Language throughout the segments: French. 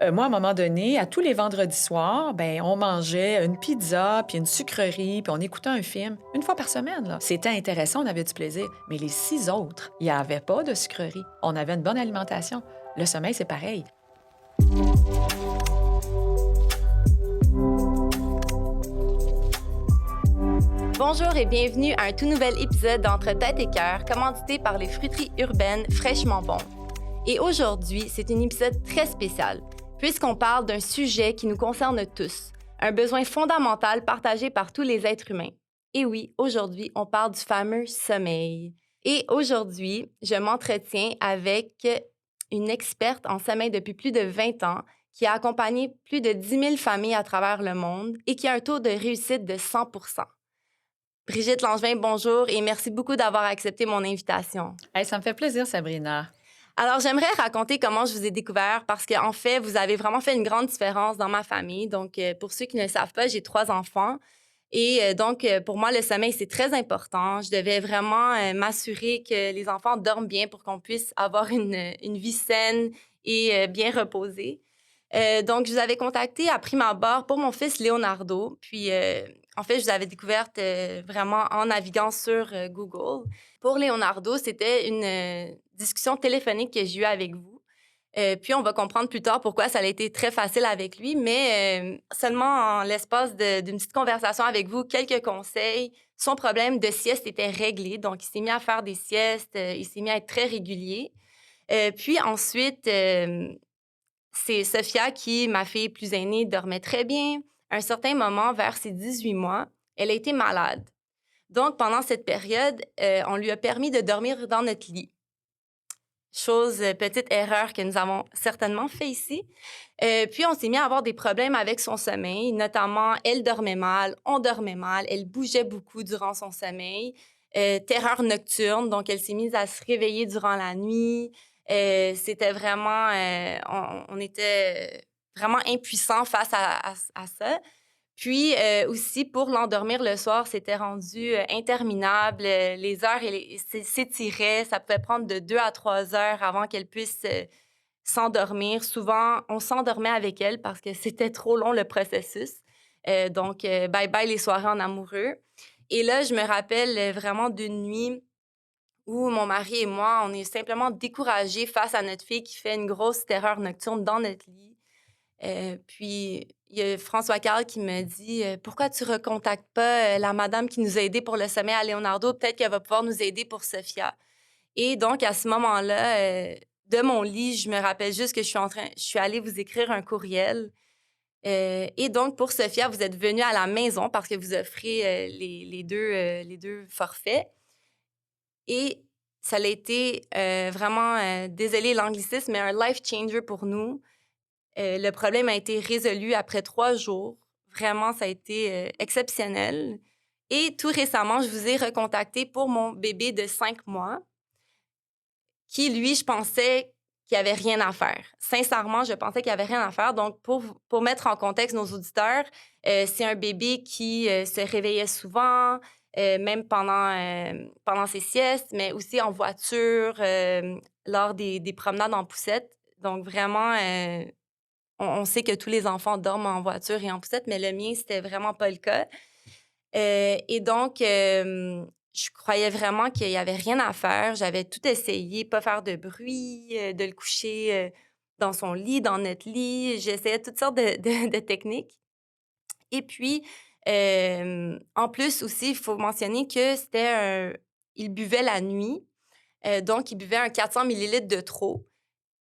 Moi, à un moment donné, à tous les vendredis soirs, ben, on mangeait une pizza, puis une sucrerie, puis on écoutait un film, une fois par semaine, là. C'était intéressant, on avait du plaisir. Mais les 6 autres, il n'y avait pas de sucrerie. On avait une bonne alimentation. Le sommeil, c'est pareil. Bonjour et bienvenue à un tout nouvel épisode d'Entre tête et cœur, commandité par les fruiteries urbaines Fraîchement Bon. Et aujourd'hui, c'est un épisode très spécial, puisqu'on parle d'un sujet qui nous concerne tous, un besoin fondamental partagé par tous les êtres humains. Et oui, aujourd'hui, on parle du fameux sommeil. Et aujourd'hui, je m'entretiens avec une experte en sommeil depuis plus de 20 ans qui a accompagné plus de 10 000 familles à travers le monde et qui a un taux de réussite de 100 Brigitte Langevin, bonjour et merci beaucoup d'avoir accepté mon invitation. Hey, ça me fait plaisir, Sabrina. Alors, j'aimerais raconter comment je vous ai découvert parce qu'en fait, vous avez vraiment fait une grande différence dans ma famille. Donc, pour ceux qui ne le savent pas, j'ai 3 enfants. Et pour moi, le sommeil, c'est très important. Je devais vraiment m'assurer que les enfants dorment bien pour qu'on puisse avoir une vie saine et bien reposée. Donc, je vous avais contacté à prime abord pour mon fils Leonardo. Puis, en fait, je vous avais découverte vraiment en naviguant sur Google. Pour Leonardo, c'était une discussion téléphonique que j'ai eue avec vous. Puis, on va comprendre plus tard pourquoi ça a été très facile avec lui, mais seulement en l'espace d'une petite conversation avec vous, quelques conseils. Son problème de sieste était réglé, donc il s'est mis à faire des siestes, il s'est mis à être très régulier. Puis ensuite, c'est Sophia qui, ma fille plus aînée, dormait très bien. À un certain moment, vers ses 18 mois, elle a été malade. Donc, pendant cette période, on lui a permis de dormir dans notre lit. Petite erreur que nous avons certainement fait ici. Puis, on s'est mis à avoir des problèmes avec son sommeil, notamment, elle dormait mal, on dormait mal, elle bougeait beaucoup durant son sommeil. Terreur nocturne, donc elle s'est mise à se réveiller durant la nuit. C'était vraiment, on était vraiment impuissants face à ça. Puis aussi, pour l'endormir le soir, c'était rendu interminable. Les heures s'étiraient. Ça pouvait prendre de 2 à 3 heures avant qu'elle puisse s'endormir. Souvent, on s'endormait avec elle parce que c'était trop long le processus. Bye-bye les soirées en amoureux. Et là, je me rappelle vraiment d'une nuit où mon mari et moi, on est simplement découragés face à notre fille qui fait une grosse terreur nocturne dans notre lit. Puis, il y a François Carl qui me dit Pourquoi tu ne recontactes pas la madame qui nous a aidés pour le sommet à Leonardo? Peut-être qu'elle va pouvoir nous aider pour Sophia. Et donc, à ce moment-là, de mon lit, je me rappelle juste que je suis allée vous écrire un courriel. Et donc, pour Sophia, vous êtes venu à la maison parce que vous offrez les deux forfaits. Et ça a été vraiment, désolé l'anglicisme, mais un life changer pour nous. Le problème a été résolu après 3 jours. Vraiment, ça a été exceptionnel. Et tout récemment, je vous ai recontacté pour mon bébé de 5 mois, qui, lui, je pensais qu'il n'y avait rien à faire. Sincèrement, je pensais qu'il n'y avait rien à faire. Donc, pour mettre en contexte nos auditeurs, c'est un bébé qui se réveillait souvent, même pendant ses siestes, mais aussi en voiture, lors des promenades en poussette. Donc, vraiment, on sait que tous les enfants dorment en voiture et en poussette, mais le mien, c'était vraiment pas le cas. Et donc, je croyais vraiment qu'il y avait rien à faire. J'avais tout essayé, pas faire de bruit, de le coucher dans son lit, dans notre lit. J'essayais toutes sortes de techniques. Et puis, en plus aussi, il faut mentionner que il buvait la nuit. Donc, il buvait un 400 millilitres de trop,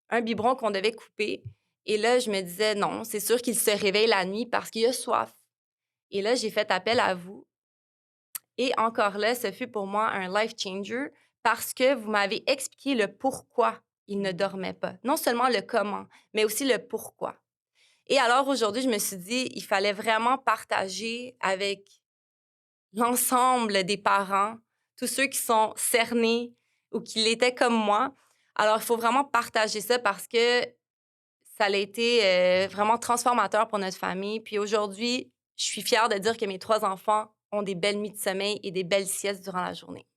un biberon qu'on devait couper. Et là, je me disais, non, c'est sûr qu'il se réveille la nuit parce qu'il a soif. Et là, j'ai fait appel à vous. Et encore là, ce fut pour moi un life changer parce que vous m'avez expliqué le pourquoi il ne dormait pas. Non seulement le comment, mais aussi le pourquoi. Et alors aujourd'hui, je me suis dit, il fallait vraiment partager avec l'ensemble des parents, tous ceux qui sont cernés ou qui l'étaient comme moi. Alors, il faut vraiment partager ça parce que ça a été vraiment transformateur pour notre famille. Puis aujourd'hui, je suis fière de dire que mes 3 enfants ont des belles nuits de sommeil et des belles siestes durant la journée.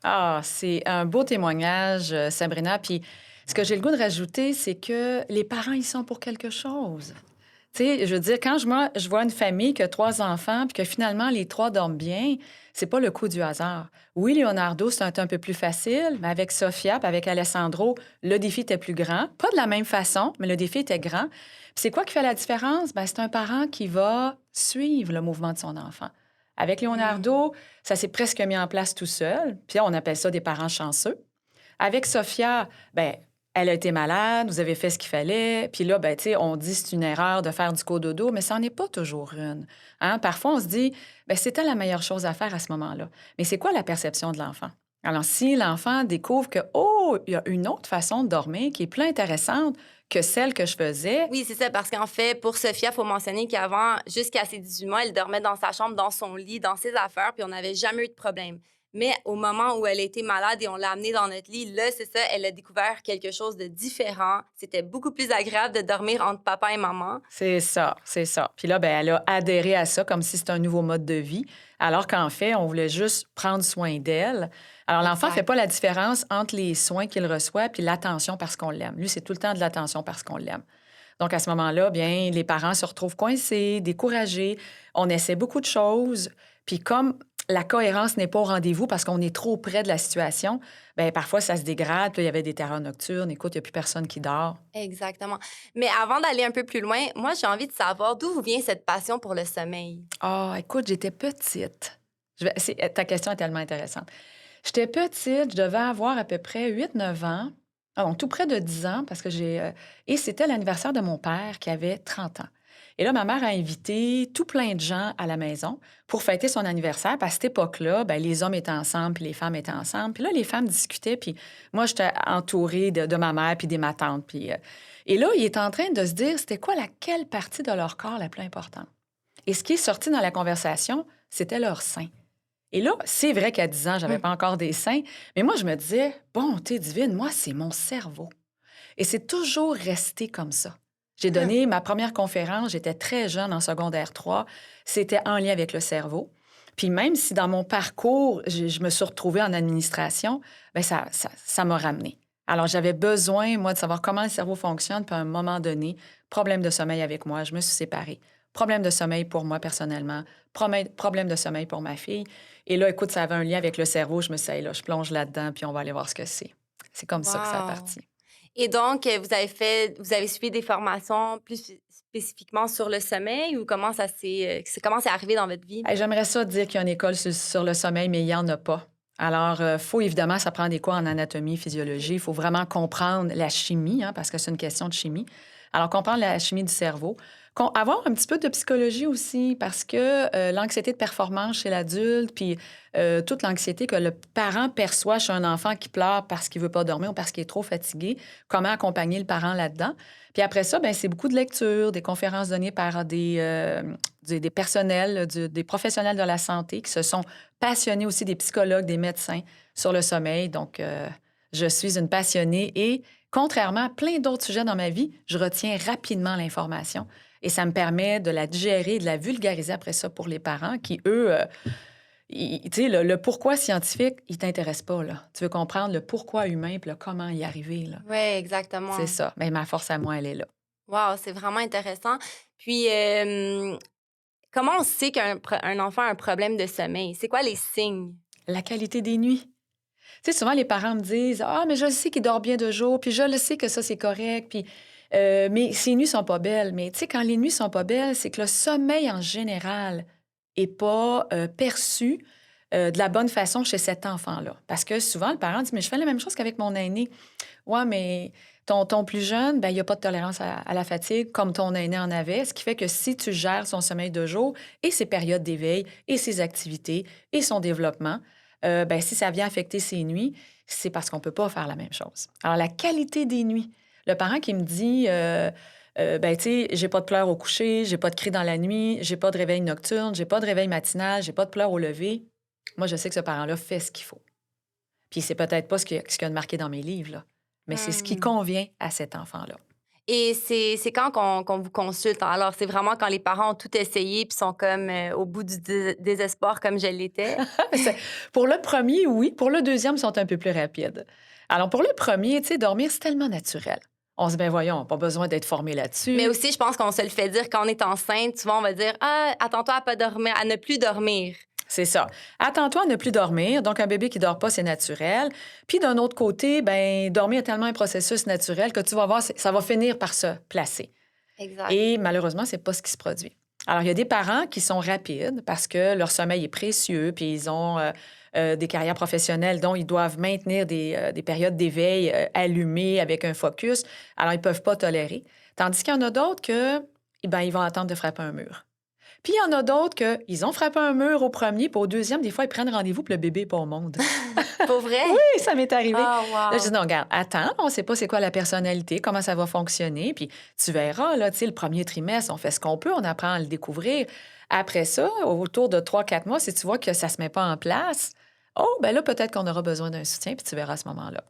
Ah, c'est un beau témoignage, Sabrina. Puis Ce que j'ai le goût de rajouter, c'est que les parents, ils sont pour quelque chose. Tu sais, je veux dire, quand je vois une famille qui a 3 enfants puis que finalement les 3 dorment bien, c'est pas le coup du hasard. Oui, Leonardo, c'est un peu plus facile, mais avec Sofia puis avec Alessandro, le défi était plus grand. Pas de la même façon, mais le défi était grand. Puis c'est quoi qui fait la différence? Ben, c'est un parent qui va suivre le mouvement de son enfant. Avec Hmm. Leonardo, ça s'est presque mis en place tout seul. Puis là, on appelle ça des parents chanceux. Avec Sophia, ben, elle a été malade, vous avez fait ce qu'il fallait. Puis là, ben, tu sais, on dit c'est une erreur de faire du cododo, mais ça n'en est pas toujours une. Hein? Parfois, on se dit, ben, c'était la meilleure chose à faire à ce moment-là. Mais c'est quoi la perception de l'enfant? Alors, si l'enfant découvre que, oh, il y a une autre façon de dormir qui est plus intéressante que celle que je faisais, Oui, c'est ça, parce qu'en fait, pour Sophia, il faut mentionner qu'avant, jusqu'à ses 18 mois, elle dormait dans sa chambre, dans son lit, dans ses affaires, puis on n'avait jamais eu de problème. Mais au moment où elle était malade et on l'a amenée dans notre lit, là, c'est ça, elle a découvert quelque chose de différent. C'était beaucoup plus agréable de dormir entre papa et maman. c'est ça, c'est ça. Puis là, ben, elle a adhéré à ça comme si c'était un nouveau mode de vie, alors qu'en fait, on voulait juste prendre soin d'elle. Alors, l'enfant ne fait Exact. pas la différence entre les soins qu'il reçoit puis l'attention parce qu'on l'aime. Lui, c'est tout le temps de l'attention parce qu'on l'aime. Donc, à ce moment-là, bien, les parents se retrouvent coincés, découragés. On essaie beaucoup de choses. Puis comme la cohérence n'est pas au rendez-vous parce qu'on est trop près de la situation, bien, parfois, ça se dégrade. Puis là, il y avait des terreurs nocturnes. Écoute, il n'y a plus personne qui dort. Exactement. Mais avant d'aller un peu plus loin, moi, j'ai envie de savoir d'où vous vient cette passion pour le sommeil. Ah, écoute, j'étais petite. Ta question est tellement intéressante. J'étais petite, je devais avoir à peu près 8, 9 ans. Ah, donc, tout près de 10 ans, parce que et c'était l'anniversaire de mon père qui avait 30 ans. Et là, ma mère a invité tout plein de gens à la maison pour fêter son anniversaire. Parce qu'à cette époque-là, ben, les hommes étaient ensemble, puis les femmes étaient ensemble. Puis là, les femmes discutaient, puis moi, j'étais entourée de ma mère, puis de ma tante. Et là, il est en train de se dire, c'était quoi laquelle partie de leur corps la plus importante? Et ce qui est sorti dans la conversation, c'était leur sein. Et là, c'est vrai qu'à 10 ans, j'avais Hmm. pas encore des seins, mais moi, je me disais, bonté divine, moi, c'est mon cerveau. Et c'est toujours resté comme ça. J'ai donné ma première conférence, j'étais très jeune en secondaire 3, c'était en lien avec le cerveau. Puis même si dans mon parcours, je me suis retrouvée en administration, bien, ça m'a ramené. Alors, j'avais besoin, moi, de savoir comment le cerveau fonctionne. Puis à un moment donné, problème de sommeil avec moi, je me suis séparée. Problème de sommeil pour moi personnellement, problème de sommeil pour ma fille. Et là, écoute, ça avait un lien avec le cerveau. Je me suis dit, hey, là, je plonge là-dedans, puis on va aller voir ce que c'est. C'est comme ça que ça a Wow. parti. Et donc, vous avez suivi des formations plus spécifiquement sur le sommeil ou comment c'est arrivé dans votre vie? Hey, j'aimerais ça dire qu'il y a une école sur le sommeil, mais il n'y en a pas. Alors, il faut évidemment, ça prend des cours en anatomie, physiologie. Il faut vraiment comprendre la chimie, hein, parce que c'est une question de chimie. Alors, comprendre la chimie du cerveau. Avoir un petit peu de psychologie aussi, parce que l'anxiété de performance chez l'adulte, puis toute l'anxiété que le parent perçoit chez un enfant qui pleure parce qu'il ne veut pas dormir ou parce qu'il est trop fatigué, comment accompagner le parent là-dedans. Puis après ça, ben c'est beaucoup de lectures, des conférences données par des personnels, des professionnels de la santé qui se sont passionnés aussi, des psychologues, des médecins sur le sommeil. Donc, je suis une passionnée et contrairement à plein d'autres sujets dans ma vie, je retiens rapidement l'information et ça me permet de la digérer et de la vulgariser après ça pour les parents qui, eux, tu sais, le pourquoi scientifique, il t'intéresse pas, là. Tu veux comprendre le pourquoi humain puis le comment y arriver, là. Oui, C'est exactement. ça. Mais ma force à moi, elle est là. Wow, c'est vraiment intéressant. Puis, comment on sait un enfant a un problème de sommeil? C'est quoi les signes? La qualité des nuits. Tu sais, souvent, les parents me disent: «Ah, mais je le sais qu'il dort bien de jour, puis je le sais que ça, c'est correct, puis mais ses nuits sont pas belles». Mais tu sais, quand les nuits sont pas belles, c'est que le sommeil, en général, est pas, perçu, de la bonne façon chez cet enfant-là. Parce que souvent, le parent dit: «Mais je fais la même chose qu'avec mon aîné». «Ouais, mais ton plus jeune, ben, il a pas de tolérance à la fatigue comme ton aîné en avait, ce qui fait que si tu gères son sommeil de jour et ses périodes d'éveil et ses activités et son développement, ben, si ça vient affecter ses nuits, c'est parce qu'on peut pas faire la même chose». Alors, la qualité des nuits. Le parent qui me dit, ben, tu sais, j'ai pas de pleurs au coucher, j'ai pas de cris dans la nuit, j'ai pas de réveil nocturne, j'ai pas de réveil matinal, j'ai pas de pleurs au lever. Moi, je sais que ce parent-là fait ce qu'il faut. Puis c'est peut-être pas ce qu'il y a de marqué dans mes livres, là, mais c'est ce qui Hmm. convient à cet enfant-là. Et c'est quand qu'on vous consulte? Alors, c'est vraiment quand les parents ont tout essayé puis sont comme au bout du désespoir comme je l'étais? C'est pour le premier, oui. Pour le deuxième, ils sont un peu plus rapides. Alors, pour le premier, tu sais, dormir, c'est tellement naturel. On se dit, ben voyons, pas besoin d'être formé là-dessus. Mais aussi, je pense qu'on se le fait dire quand on est enceinte. Souvent, on va dire ah, attends-toi à pas dormir, à ne plus dormir. C'est ça. Attends-toi à ne plus dormir. Donc, un bébé qui dort pas, c'est naturel. Puis, d'un autre côté, ben dormir est tellement un processus naturel que tu vas voir, ça va finir par se placer. Exact. Et malheureusement, c'est pas ce qui se produit. Alors, il y a des parents qui sont rapides parce que leur sommeil est précieux, puis ils ont des carrières professionnelles dont ils doivent maintenir des périodes d'éveil allumées avec un focus. Alors, ils peuvent pas tolérer. Tandis qu'il y en a d'autres que, ben, ils vont attendre de frapper un mur. Puis il y en a d'autres qu'ils ont frappé un mur au premier, puis au deuxième, des fois, ils prennent rendez-vous, puis le bébé n'est pas au monde. Pour vrai? Oui, ça m'est arrivé. Oh, Là, je dis, wow. non, regarde, attends, on ne sait pas c'est quoi la personnalité, comment ça va fonctionner, puis tu verras, là, tu sais, le premier trimestre, on fait ce qu'on peut, on apprend à le découvrir. Après ça, autour de 3-4 mois, si tu vois que ça ne se met pas en place, oh, ben là, peut-être qu'on aura besoin d'un soutien, puis tu verras à ce moment-là.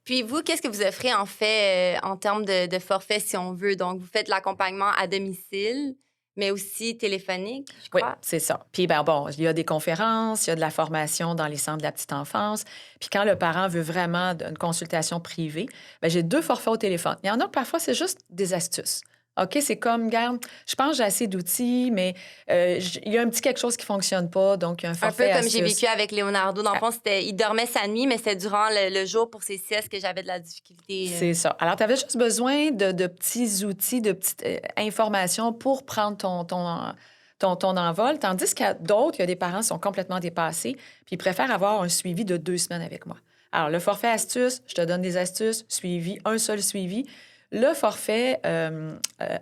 Puis vous, qu'est-ce que vous offrez en fait en termes de forfait, si on veut? Donc, vous faites l'accompagnement à domicile, mais aussi téléphonique, je Oui, crois. c'est ça. Puis, ben bon, il y a des conférences, il y a de la formation dans les centres de la petite enfance. Puis, quand le parent veut vraiment une consultation privée, ben j'ai 2 forfaits au téléphone. Il y en a que parfois, c'est juste des astuces. OK, c'est comme, garde, je pense que j'ai assez d'outils, mais il y a un petit quelque chose qui ne fonctionne pas, donc il y a un Un peu forfait comme astuce. j'ai vécu avec Leonardo. Dans le fond, il dormait sa nuit, mais c'était durant le jour pour ses siestes que j'avais de la difficulté. C'est ça. Alors, tu avais juste besoin de petits outils, de petites informations pour prendre ton envol, tandis qu'à d'autres, il y a des parents qui sont complètement dépassés, puis ils préfèrent avoir un suivi de 2 semaines avec moi. Alors, le forfait astuces, je te donne des astuces, suivi, un seul suivi. Le forfait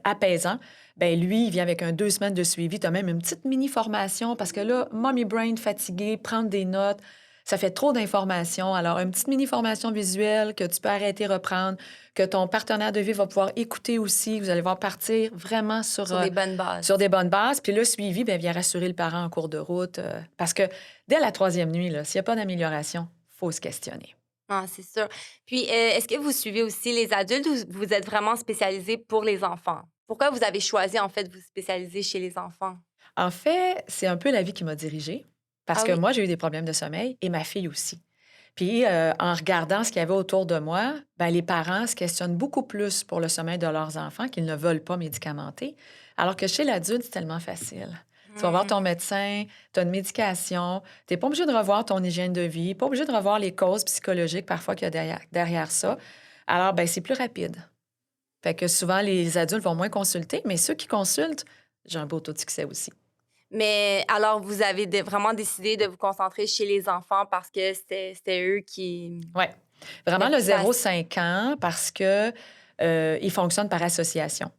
apaisant, ben lui, il vient avec 2 semaines de suivi. Tu as même une petite mini-formation parce que là, mommy brain fatigué, prendre des notes, ça fait trop d'informations. Alors, une petite mini-formation visuelle que tu peux arrêter, reprendre, que ton partenaire de vie va pouvoir écouter aussi. Vous allez voir partir vraiment sur Sur des bonnes bases. sur des bonnes bases. Puis le suivi, bien, vient rassurer le parent en cours de route. Parce que dès la 3e nuit, là, s'il n'y a pas d'amélioration, il faut se questionner. Ah, c'est sûr. Puis, est-ce que vous suivez aussi les adultes ou vous êtes vraiment spécialisé pour les enfants? Pourquoi vous avez choisi, en fait, de vous spécialiser chez les enfants? En fait, c'est un peu la vie qui m'a dirigée. Parce Ah que oui? moi, j'ai eu des problèmes de sommeil et ma fille aussi. Puis, en regardant ce qu'il y avait autour de moi, ben, les parents se questionnent beaucoup plus pour le sommeil de leurs enfants qu'ils ne veulent pas médicamenter. Alors que chez l'adulte, c'est tellement facile. Tu vas voir ton Hmm. médecin, tu as une médication, tu n'es pas obligé de revoir ton hygiène de vie, pas obligé de revoir les causes psychologiques parfois qu'il y a derrière ça. Alors, ben, c'est plus rapide. Fait que souvent, les adultes vont moins consulter, mais ceux qui consultent, j'ai un beau taux de succès aussi. Mais alors, vous avez vraiment décidé de vous concentrer chez les enfants parce que c'était eux qui... Oui. Vraiment, Mais le ça- 0-5 ans, parce que il fonctionne par association.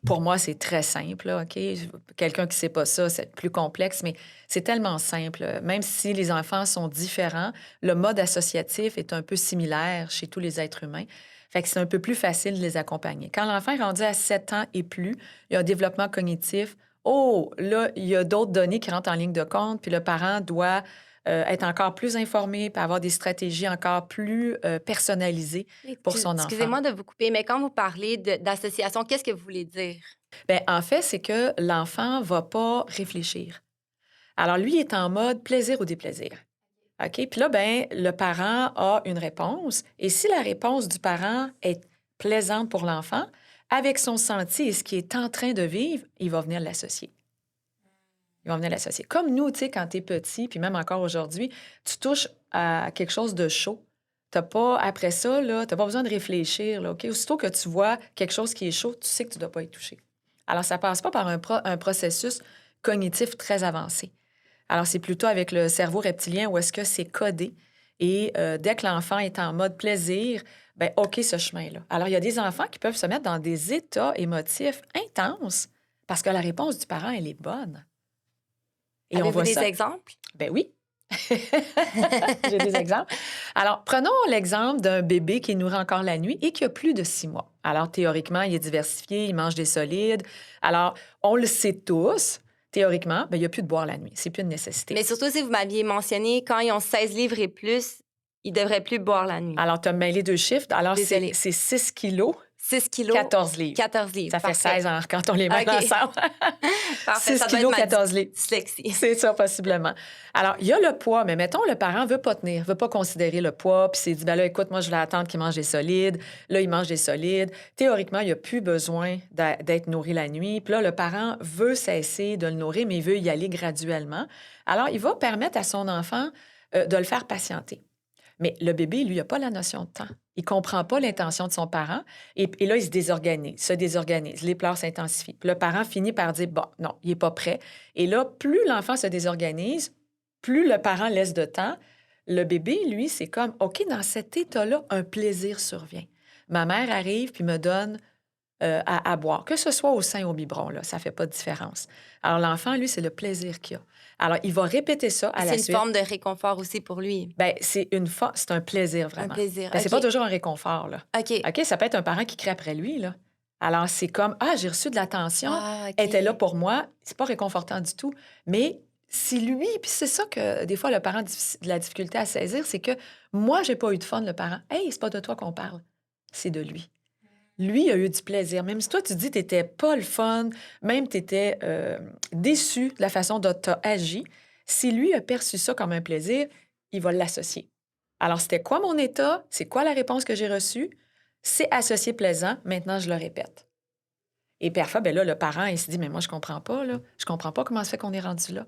Pour moi, c'est très simple, là, OK? Quelqu'un qui ne sait pas ça, c'est plus complexe, mais c'est tellement simple. Même si les enfants sont différents, le mode associatif est un peu similaire chez tous les êtres humains. Fait que c'est un peu plus facile de les accompagner. Quand l'enfant est rendu à 7 ans et plus, il y a un développement cognitif. Oh, là, il y a d'autres données qui rentrent en ligne de compte, puis le parent doit être encore plus informé, puis avoir des stratégies encore plus personnalisées pour son enfant. Excusez-moi de vous couper, mais quand vous parlez d'association, qu'est-ce que vous voulez dire? Bien, en fait, c'est que l'enfant ne va pas réfléchir. Alors, lui, il est en mode plaisir ou déplaisir. OK? Puis là, ben, le parent a une réponse. Et si la réponse du parent est plaisante pour l'enfant, avec son senti et ce qu'il est en train de vivre, il va venir l'associer. Il va venir l'associer. Comme nous, tu sais, quand tu es petit, puis même encore aujourd'hui, tu touches à quelque chose de chaud. T'as pas, après ça, là, tu n'as pas besoin de réfléchir. Là, OK? Aussitôt que tu vois quelque chose qui est chaud, tu sais que tu ne dois pas y toucher. Alors, ça ne passe pas par un processus cognitif très avancé. Alors, c'est plutôt avec le cerveau reptilien où est-ce que c'est codé. Et dès que l'enfant est en mode plaisir, bien, OK, ce chemin-là. Alors, il y a des enfants qui peuvent se mettre dans des états émotifs intenses parce que la réponse du parent, elle est bonne. Et on Avez-vous voit des ça. exemples? Ben oui. J'ai des exemples. Alors, prenons l'exemple d'un bébé qui est nourri encore la nuit et qui a plus de 6 mois. Alors, théoriquement, il est diversifié, il mange des solides. Alors, on le sait tous. Théoriquement, ben, il n'y a plus de boire la nuit. C'est plus une nécessité. Mais surtout, si vous m'aviez mentionné, quand ils ont 16 livres et plus, ils ne devraient plus boire la nuit. Alors, tu as mêlé 2 chiffres. Alors, Désolée. c'est 6 kilos. 6 kilos. 14 livres. 14 livres. Ça fait Parfait. 16 ans quand on les met OK. ensemble. Parfait. 6 Ça doit kilos, être ma 14 livres. dyslexie. C'est ça, possiblement. Alors, il y a le poids, mais mettons, le parent veut pas tenir, veut pas considérer le poids, puis s'est dit, ben là, écoute, moi, je vais attendre qu'il mange des solides. Là, il mange des solides. Théoriquement, il n'y a plus besoin d'être nourri la nuit. Puis là, le parent veut cesser de le nourrir, mais il veut y aller graduellement. Alors, il va permettre à son enfant de le faire patienter. Mais le bébé, lui, il n'a pas la notion de temps. Il ne comprend pas l'intention de son parent. Et là, il se désorganise. Les pleurs s'intensifient. Puis le parent finit par dire, bon, non, il n'est pas prêt. Et là, plus l'enfant se désorganise, plus le parent laisse de temps. Le bébé, lui, c'est comme, OK, dans cet état-là, un plaisir survient. Ma mère arrive puis me donne à boire, que ce soit au sein ou au biberon, là, ça ne fait pas de différence. Alors, l'enfant, lui, c'est le plaisir qu'il a. Alors, il va répéter ça à la suite. C'est une forme de réconfort aussi pour lui. Bien, c'est un plaisir, vraiment. Un plaisir, Ben, c'est OK. pas toujours un réconfort, là. OK. OK, ça peut être un parent qui crie après lui, là. Alors, c'est comme, ah, j'ai reçu de l'attention, Ah, OK. elle était là pour moi. C'est pas réconfortant du tout. Mais si lui, puis c'est ça que des fois le parent a de la difficulté à saisir, c'est que moi, j'ai pas eu de fun, le parent. Hey, c'est pas de toi qu'on parle, c'est de lui. Lui, il a eu du plaisir. Même si toi, tu dis que tu n'étais pas le fun, même tu étais déçu de la façon dont tu as agi, si lui a perçu ça comme un plaisir, il va l'associer. Alors, c'était quoi mon état? C'est quoi la réponse que j'ai reçue? C'est associé plaisant. Maintenant, je le répète. Et parfois, ben là, le parent, il se dit, mais moi, je comprends pas, là. Je comprends pas comment ça fait qu'on est rendu là.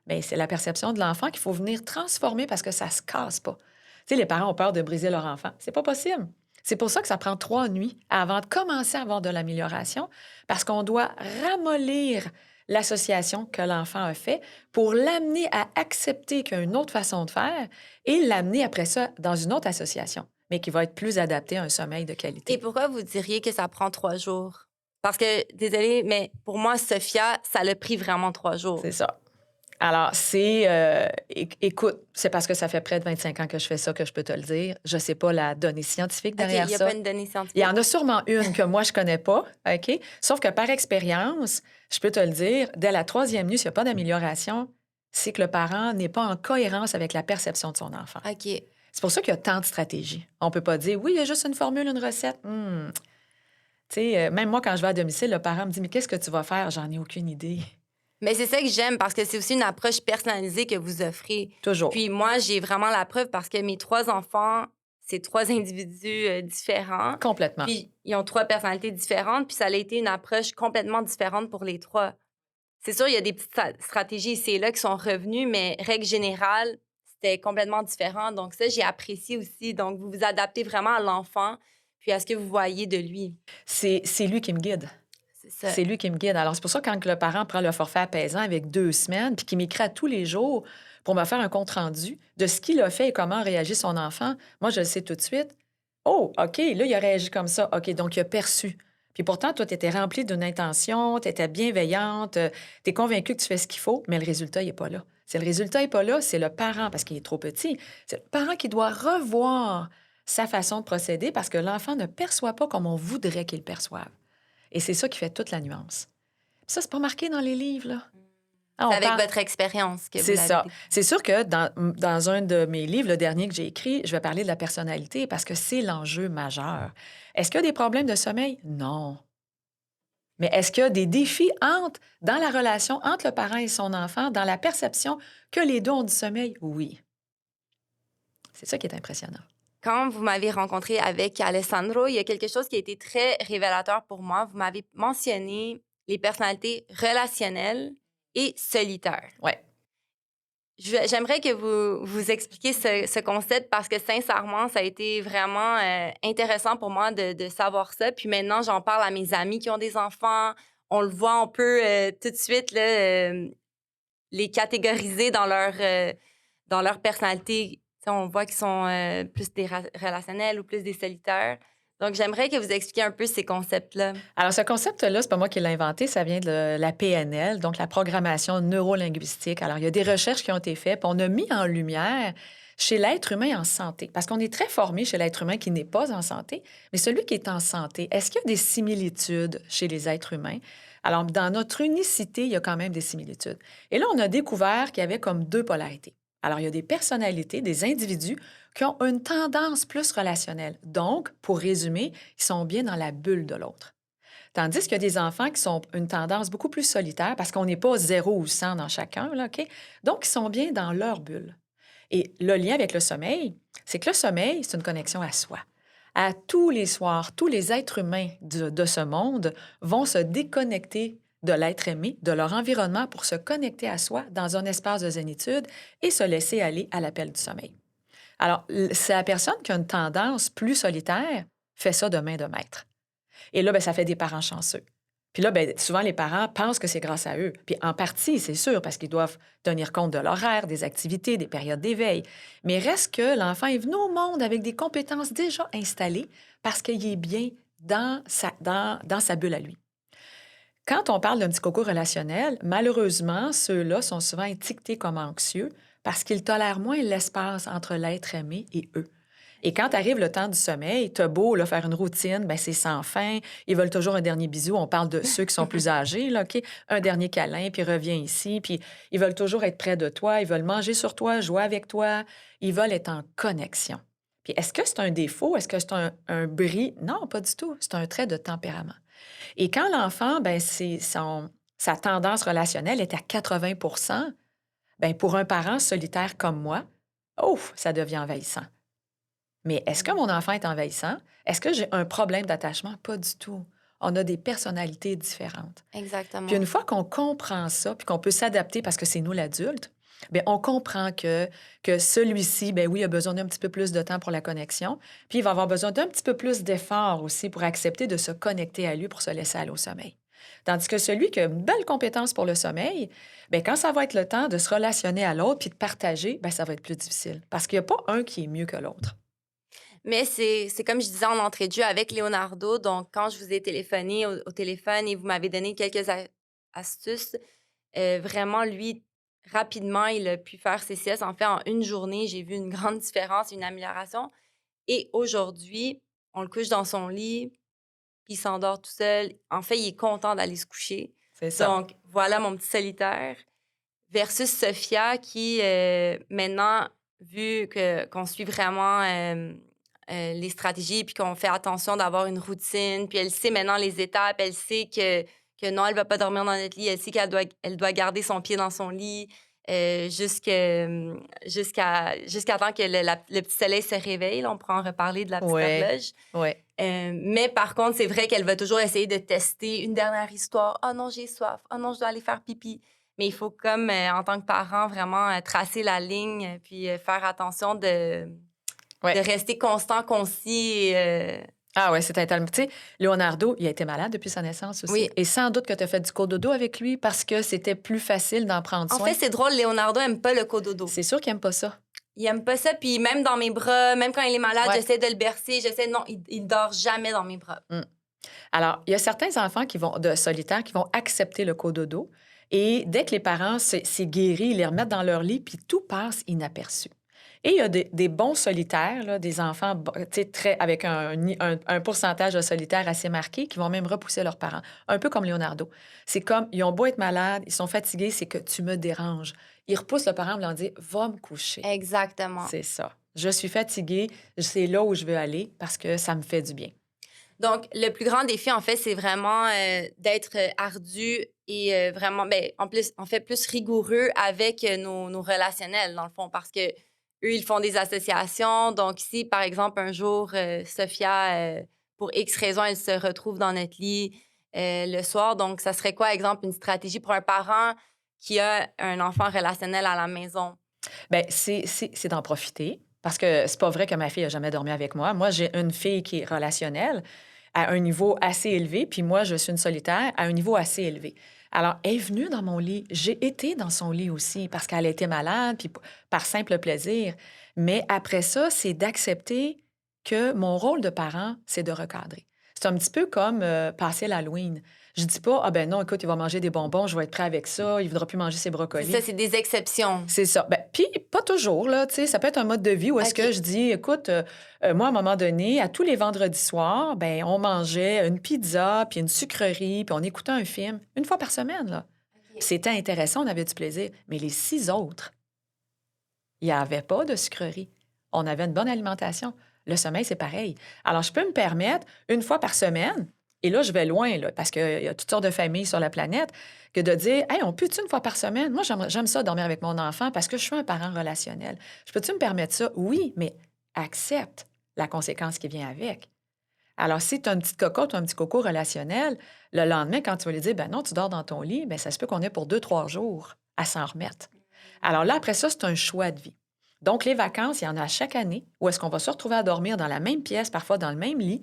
Bien, c'est la perception de l'enfant qu'il faut venir transformer parce que ça se casse pas. Tu sais, les parents ont peur de briser leur enfant. C'est pas possible. C'est pour ça que ça prend 3 nuits avant de commencer à avoir de l'amélioration, parce qu'on doit ramollir l'association que l'enfant a fait pour l'amener à accepter qu'il y a une autre façon de faire et l'amener après ça dans une autre association, mais qui va être plus adaptée à un sommeil de qualité. Et pourquoi vous diriez que ça prend 3 jours? Parce que, désolée, mais pour moi, Sophia, ça l'a pris vraiment 3 jours. C'est ça. Alors, écoute, c'est parce que ça fait près de 25 ans que je fais ça que je peux te le dire. Je ne sais pas la donnée scientifique derrière OK, il n'y a ça. pas une donnée scientifique. Il y en a sûrement une que moi, je ne connais pas, OK? Sauf que par expérience, je peux te le dire, dès la 3e nuit, s'il n'y a pas d'amélioration, c'est que le parent n'est pas en cohérence avec la perception de son enfant. OK. C'est pour ça qu'il y a tant de stratégies. On ne peut pas dire, oui, il y a juste une formule, une recette. Tu sais, même moi, quand je vais à domicile, le parent me dit, mais qu'est-ce que tu vas faire? J'en ai aucune idée. Mais c'est ça que j'aime parce que c'est aussi une approche personnalisée que vous offrez. Toujours. Puis moi, j'ai vraiment la preuve parce que mes 3 enfants, c'est 3 individus différents. Complètement. Puis ils ont 3 personnalités différentes. Puis ça a été une approche complètement différente pour les 3. C'est sûr, il y a des petites stratégies ici et là qui sont revenues, mais règle générale, c'était complètement différent. Donc ça, j'ai apprécié aussi. Donc vous vous adaptez vraiment à l'enfant puis à ce que vous voyez de lui. C'est lui qui me guide. C'est ça. C'est lui qui me guide. Alors, c'est pour ça que quand le parent prend le forfait apaisant avec 2 semaines, puis qu'il m'écrit à tous les jours pour me faire un compte-rendu de ce qu'il a fait et comment a réagi son enfant, moi, je le sais tout de suite. Oh, OK, là, il a réagi comme ça. OK, donc il a perçu. Puis pourtant, toi, tu étais remplie d'une intention, tu étais bienveillante, tu es convaincue que tu fais ce qu'il faut, mais le résultat, il n'est pas là. C'est le résultat n'est pas là, c'est le parent, parce qu'il est trop petit. C'est le parent qui doit revoir sa façon de procéder parce que l'enfant ne perçoit pas comme on voudrait qu'il perçoive. Et c'est ça qui fait toute la nuance. Puis ça, c'est pas marqué dans les livres, là. Ah, on C'est avec parle- votre expérience que vous C'est l'avez ça. découvert. C'est sûr que dans un de mes livres, le dernier que j'ai écrit, je vais parler de la personnalité parce que c'est l'enjeu majeur. Est-ce qu'il y a des problèmes de sommeil? Non. Mais est-ce qu'il y a des défis dans la relation entre le parent et son enfant, dans la perception que les deux ont du sommeil? Oui. C'est ça qui est impressionnant. Quand vous m'avez rencontré avec Alessandro, il y a quelque chose qui a été très révélateur pour moi. Vous m'avez mentionné les personnalités relationnelles et solitaires. Oui. J'aimerais que vous expliquiez ce concept parce que sincèrement, ça a été vraiment intéressant pour moi de savoir ça. Puis maintenant, j'en parle à mes amis qui ont des enfants. On le voit, on peut tout de suite là, les catégoriser dans leur personnalité. T'sais, on voit qu'ils sont plus des relationnels ou plus des solitaires. Donc, j'aimerais que vous expliquiez un peu ces concepts-là. Alors, ce concept-là, c'est pas moi qui l'ai inventé, ça vient de la PNL, donc la programmation neurolinguistique. Alors, il y a des recherches qui ont été faites, puis on a mis en lumière chez l'être humain en santé, parce qu'on est très formé chez l'être humain qui n'est pas en santé, mais celui qui est en santé, est-ce qu'il y a des similitudes chez les êtres humains? Alors, dans notre unicité, il y a quand même des similitudes. Et là, on a découvert qu'il y avait comme 2 polarités. Alors, il y a des personnalités, des individus qui ont une tendance plus relationnelle. Donc, pour résumer, ils sont bien dans la bulle de l'autre. Tandis qu'il y a des enfants qui sont une tendance beaucoup plus solitaire parce qu'on n'est pas 0 ou 100 dans chacun, là, OK? Donc, ils sont bien dans leur bulle. Et le lien avec le sommeil, c'est que le sommeil, c'est une connexion à soi. À tous les soirs, tous les êtres humains de ce monde vont se déconnecter de l'être aimé, de leur environnement pour se connecter à soi dans un espace de zénitude et se laisser aller à l'appel du sommeil. Alors, c'est la personne qui a une tendance plus solitaire fait ça de main de maître. Et là, ben, ça fait des parents chanceux. Puis là, ben, souvent, les parents pensent que c'est grâce à eux. Puis en partie, c'est sûr, parce qu'ils doivent tenir compte de l'horaire, des activités, des périodes d'éveil. Mais reste que l'enfant est venu au monde avec des compétences déjà installées parce qu'il est bien dans sa bulle à lui. Quand on parle d'un petit coco relationnel, malheureusement, ceux-là sont souvent étiquetés comme anxieux parce qu'ils tolèrent moins l'espace entre l'être aimé et eux. Et quand arrive le temps du sommeil, t'as beau là, faire une routine, ben c'est sans fin. Ils veulent toujours un dernier bisou. On parle de ceux qui sont plus âgés, là, OK? Un dernier câlin, puis reviens ici. Puis ils veulent toujours être près de toi. Ils veulent manger sur toi, jouer avec toi. Ils veulent être en connexion. Puis est-ce que c'est un défaut? Est-ce que c'est un bris? Non, pas du tout. C'est un trait de tempérament. Et quand l'enfant, ben, sa tendance relationnelle est à 80 ben, pour un parent solitaire comme moi, ouf, ça devient envahissant. Mais est-ce que mon enfant est envahissant? Est-ce que j'ai un problème d'attachement? Pas du tout. On a des personnalités différentes. Puis Exactement. une fois qu'on comprend ça, puis qu'on peut s'adapter parce que c'est nous l'adulte, bien, on comprend que celui-ci, ben oui, a besoin d'un petit peu plus de temps pour la connexion, puis il va avoir besoin d'un petit peu plus d'effort aussi pour accepter de se connecter à lui pour se laisser aller au sommeil. Tandis que celui qui a une belle compétence pour le sommeil, bien, quand ça va être le temps de se relationner à l'autre puis de partager, bien, ça va être plus difficile parce qu'il n'y a pas un qui est mieux que l'autre. Mais c'est comme je disais en entrée de jeu avec Leonardo, donc quand je vous ai téléphoné au téléphone et vous m'avez donné quelques astuces, vraiment lui, rapidement, il a pu faire ses siestes. En fait, en une journée, j'ai vu une grande différence, une amélioration et aujourd'hui, on le couche dans son lit, puis il s'endort tout seul. En fait, il est content d'aller se coucher. C'est ça. Donc voilà mon petit solitaire versus Sophia qui, maintenant, vu que qu'on suit vraiment, les stratégies puis qu'on fait attention d'avoir une routine, puis elle sait maintenant les étapes, elle sait que non, elle va pas dormir dans notre lit, elle sait qu'elle doit garder son pied dans son lit, jusqu'à temps que le petit soleil se réveille. Là, on pourra en reparler de la petite Ouais, horloge. ouais. Mais par contre, c'est vrai qu'elle va toujours essayer de tester une dernière histoire. «Oh non, j'ai soif. Oh non, je dois aller faire pipi». Mais il faut comme, en tant que parent, vraiment, tracer la ligne, puis, faire attention de Ouais. rester constant, concis et Ah ouais, c'était tellement... Tu sais, Leonardo, il a été malade depuis sa naissance aussi. oui. Et sans doute que tu as fait du cododo avec lui parce que c'était plus facile d'en prendre En soin. fait, c'est drôle, Leonardo aime pas le cododo. C'est sûr qu'il aime pas ça. Il aime pas ça, puis même dans mes bras, même quand il est malade, Ouais. j'essaie de le bercer, non, il dort jamais dans mes bras. Mm. Alors, il y a certains enfants de solitaires qui vont accepter le cododo et dès que les parents c'est guéri, ils les remettent dans leur lit puis tout passe inaperçu. Et il y a des bons solitaires, là, des enfants tu sais, avec un pourcentage de solitaires assez marqué qui vont même repousser leurs parents, un peu comme Leonardo. C'est comme, ils ont beau être malades, ils sont fatigués, c'est que tu me déranges. Ils repoussent le parent en leur disant, va me coucher. Exactement. C'est ça. Je suis fatiguée, c'est là où je veux aller parce que ça me fait du bien. Donc, le plus grand défi, en fait, c'est vraiment d'être ardu et vraiment, ben, en fait, plus rigoureux avec nos relationnels, dans le fond, parce que eux, ils font des associations. Donc, si, par exemple, un jour, Sophia, pour X raison, elle se retrouve dans notre lit le soir, donc, ça serait quoi, exemple, une stratégie pour un parent qui a un enfant relationnel à la maison? Bien, c'est d'en profiter parce que c'est pas vrai que ma fille a jamais dormi avec moi. Moi, j'ai une fille qui est relationnelle à un niveau assez élevé, puis moi, je suis une solitaire à un niveau assez élevé. Alors, elle est venue dans mon lit. J'ai été dans son lit aussi parce qu'elle était malade, puis par simple plaisir. Mais après ça, c'est d'accepter que mon rôle de parent, c'est de recadrer. C'est un petit peu comme passer l'Halloween. Je dis pas, ah ben non, écoute, il va manger des bonbons, je vais être prêt avec ça, il voudra plus manger ses C'est ça, brocolis. c'est des exceptions. C'est ça. Ben, puis pas toujours, là, tu sais, ça peut être un mode de vie où est-ce OK. que je dis, écoute, moi, à un moment donné, à tous les vendredis soirs, ben, on mangeait une pizza, puis une sucrerie, puis on écoutait un film, une fois par semaine, là. Puis c'était intéressant, on avait du plaisir. Mais les 6 autres, Il n'y avait pas de sucreries. On avait une bonne alimentation. Le sommeil, c'est pareil. Alors, je peux me permettre, une fois par semaine, et là, je vais loin, là, parce qu'il y a toutes sortes de familles sur la planète, que de dire, hey, on peut-tu une fois par semaine? Moi, j'aime ça dormir avec mon enfant parce que je suis un parent relationnel. Je peux-tu me permettre ça? Oui, mais accepte la conséquence qui vient avec. Alors, si tu as une petite cocotte ou un petit coco relationnel, le lendemain, quand tu vas lui dire, ben non, tu dors dans ton lit, ben ça se peut qu'on ait pour 2, 3 jours à s'en remettre. Alors là, après ça, c'est un choix de vie. Donc, les vacances, il y en a chaque année où est-ce qu'on va se retrouver à dormir dans la même pièce, parfois dans le même lit.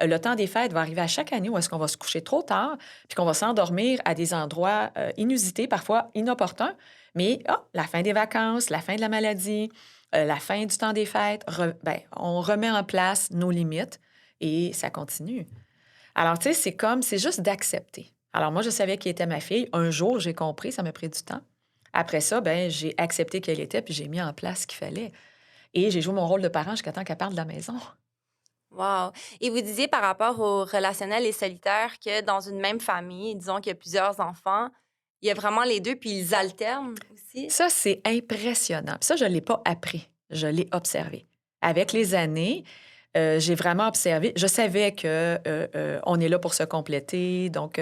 Le temps des fêtes va arriver à chaque année où est-ce qu'on va se coucher trop tard, puis qu'on va s'endormir à des endroits inusités, parfois inopportuns. Mais la fin des vacances, la fin de la maladie, la fin du temps des fêtes, on remet en place nos limites et ça continue. Alors, tu sais, c'est juste d'accepter. Alors, moi, je savais qui était ma fille. Un jour, j'ai compris, ça m'a pris du temps. Après ça, ben j'ai accepté qu'elle était, puis j'ai mis en place ce qu'il fallait. Et j'ai joué mon rôle de parent jusqu'à temps qu'elle parte de la maison. Wow! Et vous disiez par rapport au relationnel et solitaire que dans une même famille, disons qu'il y a plusieurs enfants, il y a vraiment les deux, puis ils alternent aussi? Ça, c'est impressionnant. Puis ça, je ne l'ai pas appris, je l'ai observé. Avec les années, j'ai vraiment observé. Je savais que on est là pour se compléter. Donc,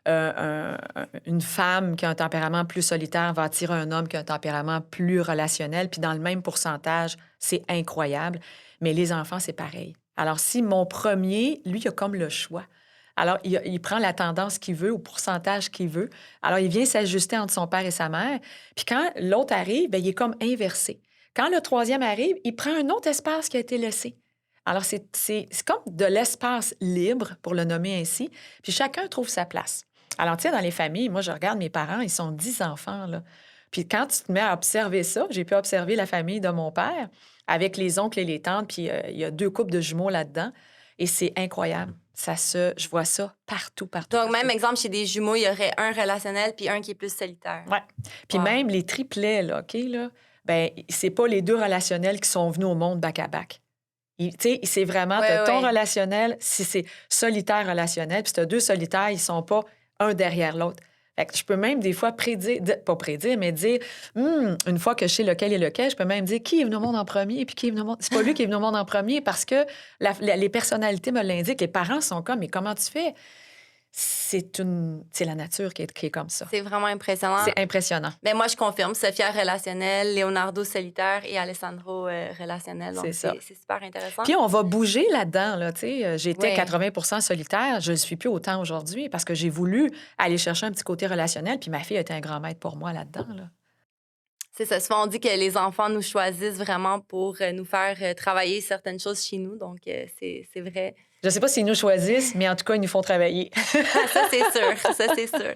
une femme qui a un tempérament plus solitaire va attirer un homme qui a un tempérament plus relationnel. Puis dans le même pourcentage, c'est incroyable. Mais les enfants, c'est pareil. Alors, si mon premier, lui, il a comme le choix. Alors, il prend la tendance qu'il veut, au pourcentage qu'il veut. Alors, il vient s'ajuster entre son père et sa mère. Puis quand l'autre arrive, bien, il est comme inversé. Quand le troisième arrive, il prend un autre espace qui a été laissé. Alors, c'est comme de l'espace libre, pour le nommer ainsi, puis chacun trouve sa place. Alors, tu sais, dans les familles, moi, je regarde mes parents, ils sont 10 enfants, là. Puis quand tu te mets à observer ça, j'ai pu observer la famille de mon père avec les oncles et les tantes, puis il y a 2 couples de jumeaux là-dedans, et c'est incroyable. Je vois ça partout, partout, Donc, même partout. exemple, chez des jumeaux, il y aurait un relationnel puis un qui est plus solitaire. Ouais. Puis Wow. même les triplets, là, OK, là, ben c'est pas les 2 relationnels qui sont venus au monde back-à-back. Tu sais, c'est vraiment, Ouais, t'as ton ouais. relationnel, si c'est solitaire relationnel, puis t'as 2 solitaires, ils sont pas un derrière l'autre. Fait que je peux même des fois pas prédire, mais dire, une fois que je sais lequel est lequel, je peux même dire qui est venu au monde en premier, puis qui est venu au monde. C'est pas lui qui est venu au monde en premier parce que les personnalités me l'indiquent. Les parents sont comme, mais comment tu fais? C'est la nature qui est comme ça. C'est vraiment impressionnant. C'est impressionnant. Ben moi, je confirme. Sophia relationnelle, Leonardo solitaire et Alessandro relationnel. Donc, C'est ça. c'est super intéressant. Puis on va bouger là-dedans. Là, tu sais. J'étais Ouais. 80 solitaire. Je ne le suis plus autant aujourd'hui parce que j'ai voulu aller chercher un petit côté relationnel. Puis ma fille a été un grand maître pour moi là-dedans. Là. C'est ça. Souvent, on dit que les enfants nous choisissent vraiment pour nous faire travailler certaines choses chez nous. Donc, c'est vrai. Je ne sais pas s'ils nous choisissent, mais en tout cas, ils nous font travailler. Ça, c'est sûr. Ça, c'est sûr.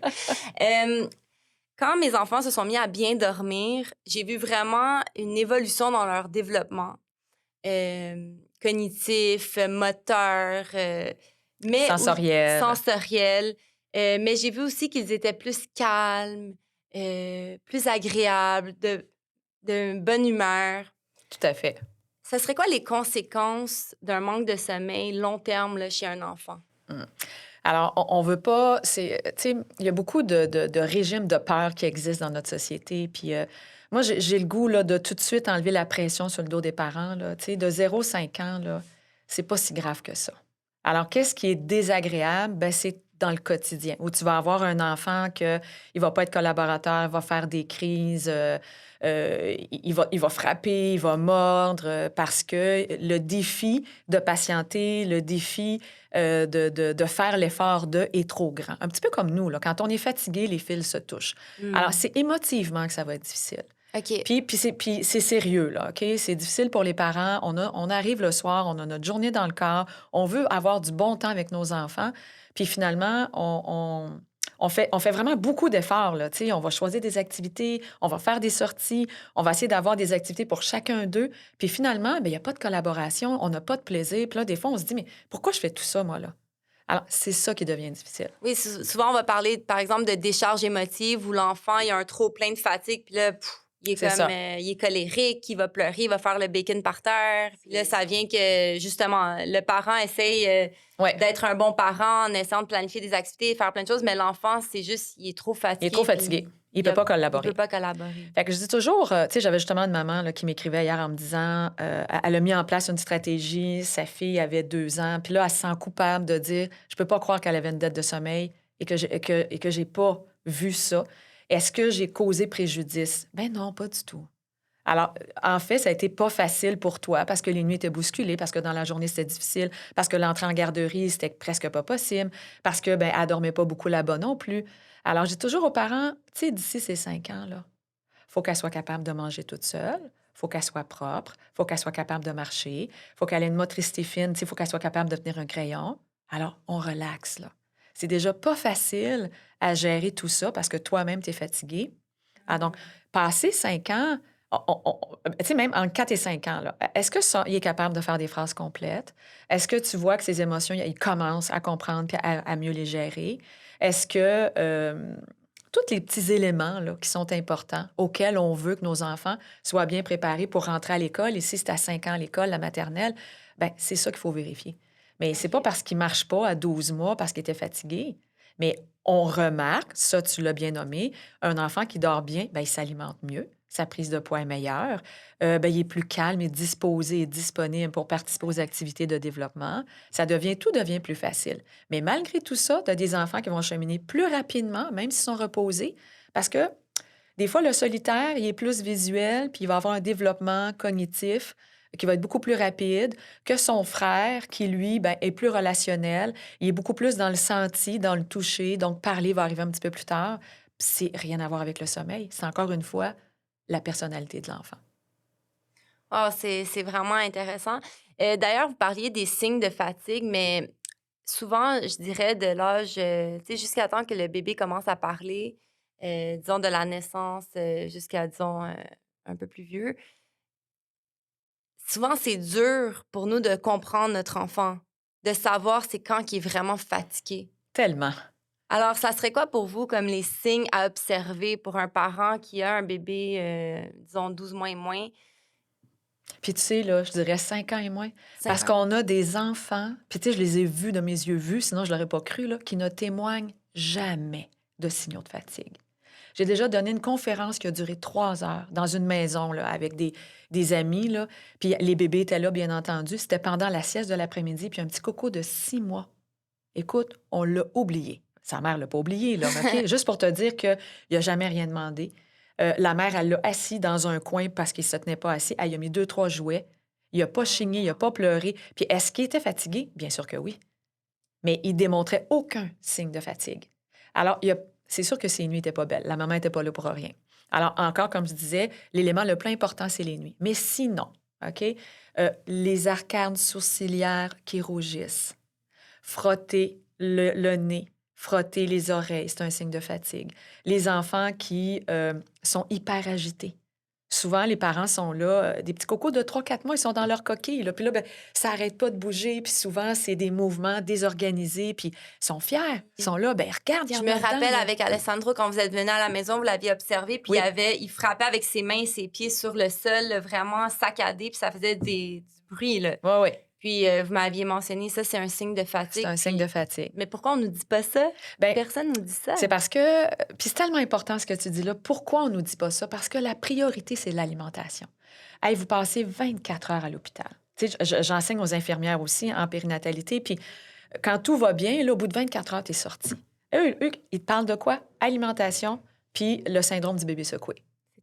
Quand mes enfants se sont mis à bien dormir, j'ai vu vraiment une évolution dans leur développement cognitif, moteur, mais Sensoriel. sensoriel. Mais j'ai vu aussi qu'ils étaient plus calmes, plus agréables, de bonne humeur. Tout à fait. Ça serait quoi les conséquences d'un manque de sommeil long terme là, chez un enfant? Alors, on veut pas... Tu sais, il y a beaucoup de régimes de peur qui existent dans notre société. Puis moi, j'ai le goût là, de tout de suite enlever la pression sur le dos des parents. Là, tu sais, de 0 à 5 ans, là, c'est pas si grave que ça. Alors, qu'est-ce qui est désagréable? Ben, c'est dans le quotidien, où tu vas avoir un enfant que il va pas être collaborateur, va faire des crises, il va frapper, il va mordre, parce que le défi de patienter, le défi de faire l'effort est trop grand. Un petit peu comme nous, là, quand on est fatigué, les fils se touchent. Alors, c'est émotivement que ça va être difficile. OK. Puis c'est sérieux, là, OK? C'est difficile pour les parents. On arrive le soir, on a notre journée dans le corps, on veut avoir du bon temps avec nos enfants. Puis finalement, on fait vraiment beaucoup d'efforts, là, tu sais. On va choisir des activités, on va faire des sorties, on va essayer d'avoir des activités pour chacun d'eux. Puis finalement, il n'y a pas de collaboration, on n'a pas de plaisir. Puis là, des fois, on se dit, mais pourquoi je fais tout ça, moi, là? Alors, c'est ça qui devient difficile. Oui, souvent, on va parler, par exemple, de décharge émotive où l'enfant, il a un trop plein de fatigue, puis là, il est comme, il est colérique, il va pleurer, il va faire le bacon par terre. Puis là, ça vient que, justement, le parent essaye d'être un bon parent en essayant de planifier des activités, faire plein de choses, mais l'enfant, c'est juste, il est trop fatigué. Il est trop fatigué. Il peut pas Il collaborer. peut pas collaborer. Fait que je dis toujours, tu sais, j'avais justement une maman là, qui m'écrivait hier en me disant, elle a mis en place une stratégie, sa fille avait 2 ans, puis là, elle se sent coupable de dire, je peux pas croire qu'elle avait une dette de sommeil et que j'ai pas vu ça. Est-ce que j'ai causé préjudice? Ben non, pas du tout. Alors, en fait, ça a été pas facile pour toi parce que les nuits étaient bousculées, parce que dans la journée, c'était difficile, parce que l'entrée en garderie, c'était presque pas possible, parce que, ben, elle dormait pas beaucoup là-bas non plus. Alors, j'ai toujours aux parents, tu sais, d'ici ces 5 ans, là, faut qu'elle soit capable de manger toute seule, faut qu'elle soit propre, faut qu'elle soit capable de marcher, faut qu'elle ait une motricité fine, tu sais, faut qu'elle soit capable de tenir un crayon. Alors, on relaxe, là. C'est déjà pas facile à gérer tout ça parce que toi-même, tu es fatigué. Ah, donc, passer 5 ans, tu sais, même en 4 et 5 ans, là, est-ce que ça, il est capable de faire des phrases complètes? Est-ce que tu vois que ses émotions, il commence à comprendre puis à mieux les gérer? Est-ce que tous les petits éléments là, qui sont importants, auxquels on veut que nos enfants soient bien préparés pour rentrer à l'école, et si c'est à 5 ans à l'école, la maternelle, ben c'est ça qu'il faut vérifier. Mais c'est pas OK. parce qu'il marche pas à 12 mois parce qu'il était fatigué, mais on remarque, ça tu l'as bien nommé, un enfant qui dort bien, ben, il s'alimente mieux, sa prise de poids est meilleure, ben, il est plus calme et disposé et disponible pour participer aux activités de développement. Tout devient plus facile. Mais malgré tout ça, tu as des enfants qui vont cheminer plus rapidement, même s'ils sont reposés, parce que des fois, le solitaire, il est plus visuel, puis il va avoir un développement cognitif qui va être beaucoup plus rapide que son frère, qui, lui, ben, est plus relationnel. Il est beaucoup plus dans le senti, dans le toucher. Donc, parler va arriver un petit peu plus tard. Puis c'est rien à voir avec le sommeil. C'est encore une fois la personnalité de l'enfant. Ah, c'est vraiment intéressant. D'ailleurs, vous parliez des signes de fatigue, mais souvent, je dirais de l'âge, tu sais, jusqu'à temps que le bébé commence à parler, disons de la naissance, jusqu'à, disons, un peu plus vieux. Souvent, c'est dur pour nous de comprendre notre enfant, de savoir c'est quand qu'il est vraiment fatigué. Tellement. Alors, ça serait quoi pour vous comme les signes à observer pour un parent qui a un bébé, disons 12 mois et moins, Puis tu sais, là, je dirais 5 ans et moins. 5 Parce ans? qu'on a des enfants, puis tu sais, je les ai vus de mes yeux vus, sinon je l'aurais pas cru, là, qui ne témoignent jamais de signaux de fatigue. J'ai déjà donné une conférence qui a duré 3 heures dans une maison là, avec des amis. Là, puis les bébés étaient là, bien entendu. C'était pendant la sieste de l'après-midi. Puis un petit coco de 6 mois. Écoute, on l'a oublié. Sa mère l'a pas oublié, là, mais OK? Juste pour te dire qu'il n'a jamais rien demandé. La mère, elle l'a assis dans un coin parce qu'il ne se tenait pas assis. Elle lui a mis 2, 3 jouets. Il n'a pas chigné, il n'a pas pleuré. Puis est-ce qu'il était fatigué? Bien sûr que oui. Mais il démontrait aucun signe de fatigue. Alors, c'est sûr que ses nuits n'étaient pas belles. La maman n'était pas là pour rien. Alors, encore, comme je disais, l'élément le plus important, c'est les nuits. Mais sinon, OK, les arcades sourcilières qui rougissent, frotter le nez, frotter les oreilles, c'est un signe de fatigue. Les enfants qui sont hyper agités. Souvent, les parents sont là, des petits cocos de 3, 4 mois, ils sont dans leur coquille. Là. Puis là, ben, ça n'arrête pas de bouger. Puis souvent, c'est des mouvements désorganisés. Puis ils sont fiers. Ils sont là, ben regarde, il y Je en me a dedans, rappelle là. avec Alessandro, quand vous êtes venu à la maison, vous l'aviez observé, puis Oui, il frappait avec ses mains et ses pieds sur le sol, là, vraiment saccadé, puis ça faisait du bruit, là. oui, oui. Puis vous m'aviez mentionné, ça, c'est un signe de C'est fatigue. un signe de fatigue. Mais pourquoi on nous dit pas ça? Bien, Personne nous dit ça. c'est parce que, puis c'est tellement important ce que tu dis là. Pourquoi on nous dit pas ça? Parce que la priorité, c'est l'alimentation. Hey, vous passez 24 heures à l'hôpital. Tu sais, j'enseigne aux infirmières aussi en périnatalité. Puis quand tout va bien, là, au bout de 24 heures, tu es sorti. Eux, ils te parlent de quoi? Alimentation, puis le syndrome du bébé secoué.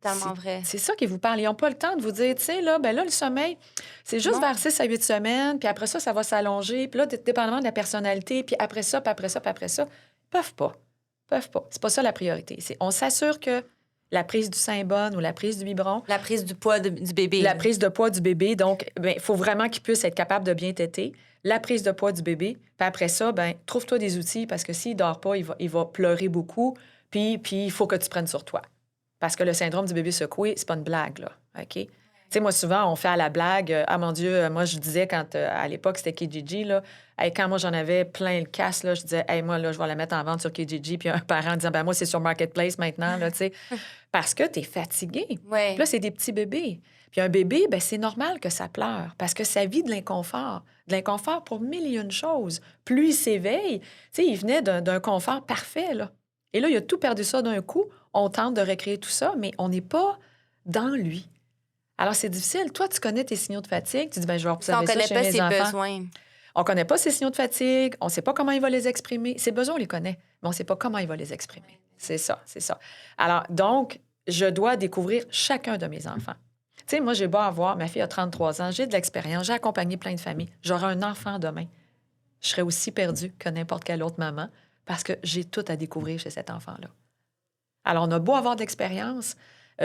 C'est tellement vrai. C'est ça qu'ils vous parlent. Ils n'ont pas le temps de vous dire, tu sais, là, ben là, le sommeil, c'est juste Non. vers 6 à 8 semaines, puis après ça va s'allonger, puis là, dépendamment de la personnalité, puis après ça, puis après ça, puis après ça, ils peuvent pas. Ils peuvent pas. C'est pas ça la priorité. On s'assure que la prise du sein est bonne ou la prise du biberon, La prise du poids du bébé. la là. prise de poids du bébé, donc, il faut vraiment qu'il puisse être capable de bien téter. La prise de poids du bébé, puis après ça, ben trouve-toi des outils parce que s'il dort pas, il va pleurer beaucoup, puis il faut que tu prennes sur toi. Parce que le syndrome du bébé secoué, c'est pas une blague, là, OK? Tu sais, moi, souvent, on fait à la blague, ah mon Dieu, moi, je disais quand, à l'époque, c'était Kijiji, là, hey, quand moi, j'en avais plein le casse, là, je disais, hey, moi, là, je vais la mettre en vente sur Kijiji, puis un parent disant, ben moi, c'est sur Marketplace maintenant, là, tu sais, parce que t'es fatigué. Ouais. Puis là, c'est des petits bébés. Puis un bébé, ben c'est normal que ça pleure parce que ça vit de l'inconfort. De l'inconfort pour mille et une choses. Plus il s'éveille, tu sais, il venait d'un confort parfait, là. Et là, il a tout perdu ça d'un coup. On tente de recréer tout ça, mais on n'est pas dans lui. Alors, c'est difficile. Toi, tu connais tes signaux de fatigue. Tu dis, ben, je vais Ça, on observer ça connaît chez pas mes ses enfants. besoins. On ne connaît pas ses signaux de fatigue. On ne sait pas comment il va les exprimer. Ses besoins, on les connaît, mais on ne sait pas comment il va les exprimer. C'est ça, c'est ça. Alors, donc, je dois découvrir chacun de mes enfants. Tu sais, moi, j'ai beau avoir, ma fille a 33 ans, j'ai de l'expérience, j'ai accompagné plein de familles. J'aurai un enfant demain. Je serai aussi perdue que n'importe quelle autre maman parce que j'ai tout à découvrir chez cet enfant-là. Alors, on a beau avoir de l'expérience,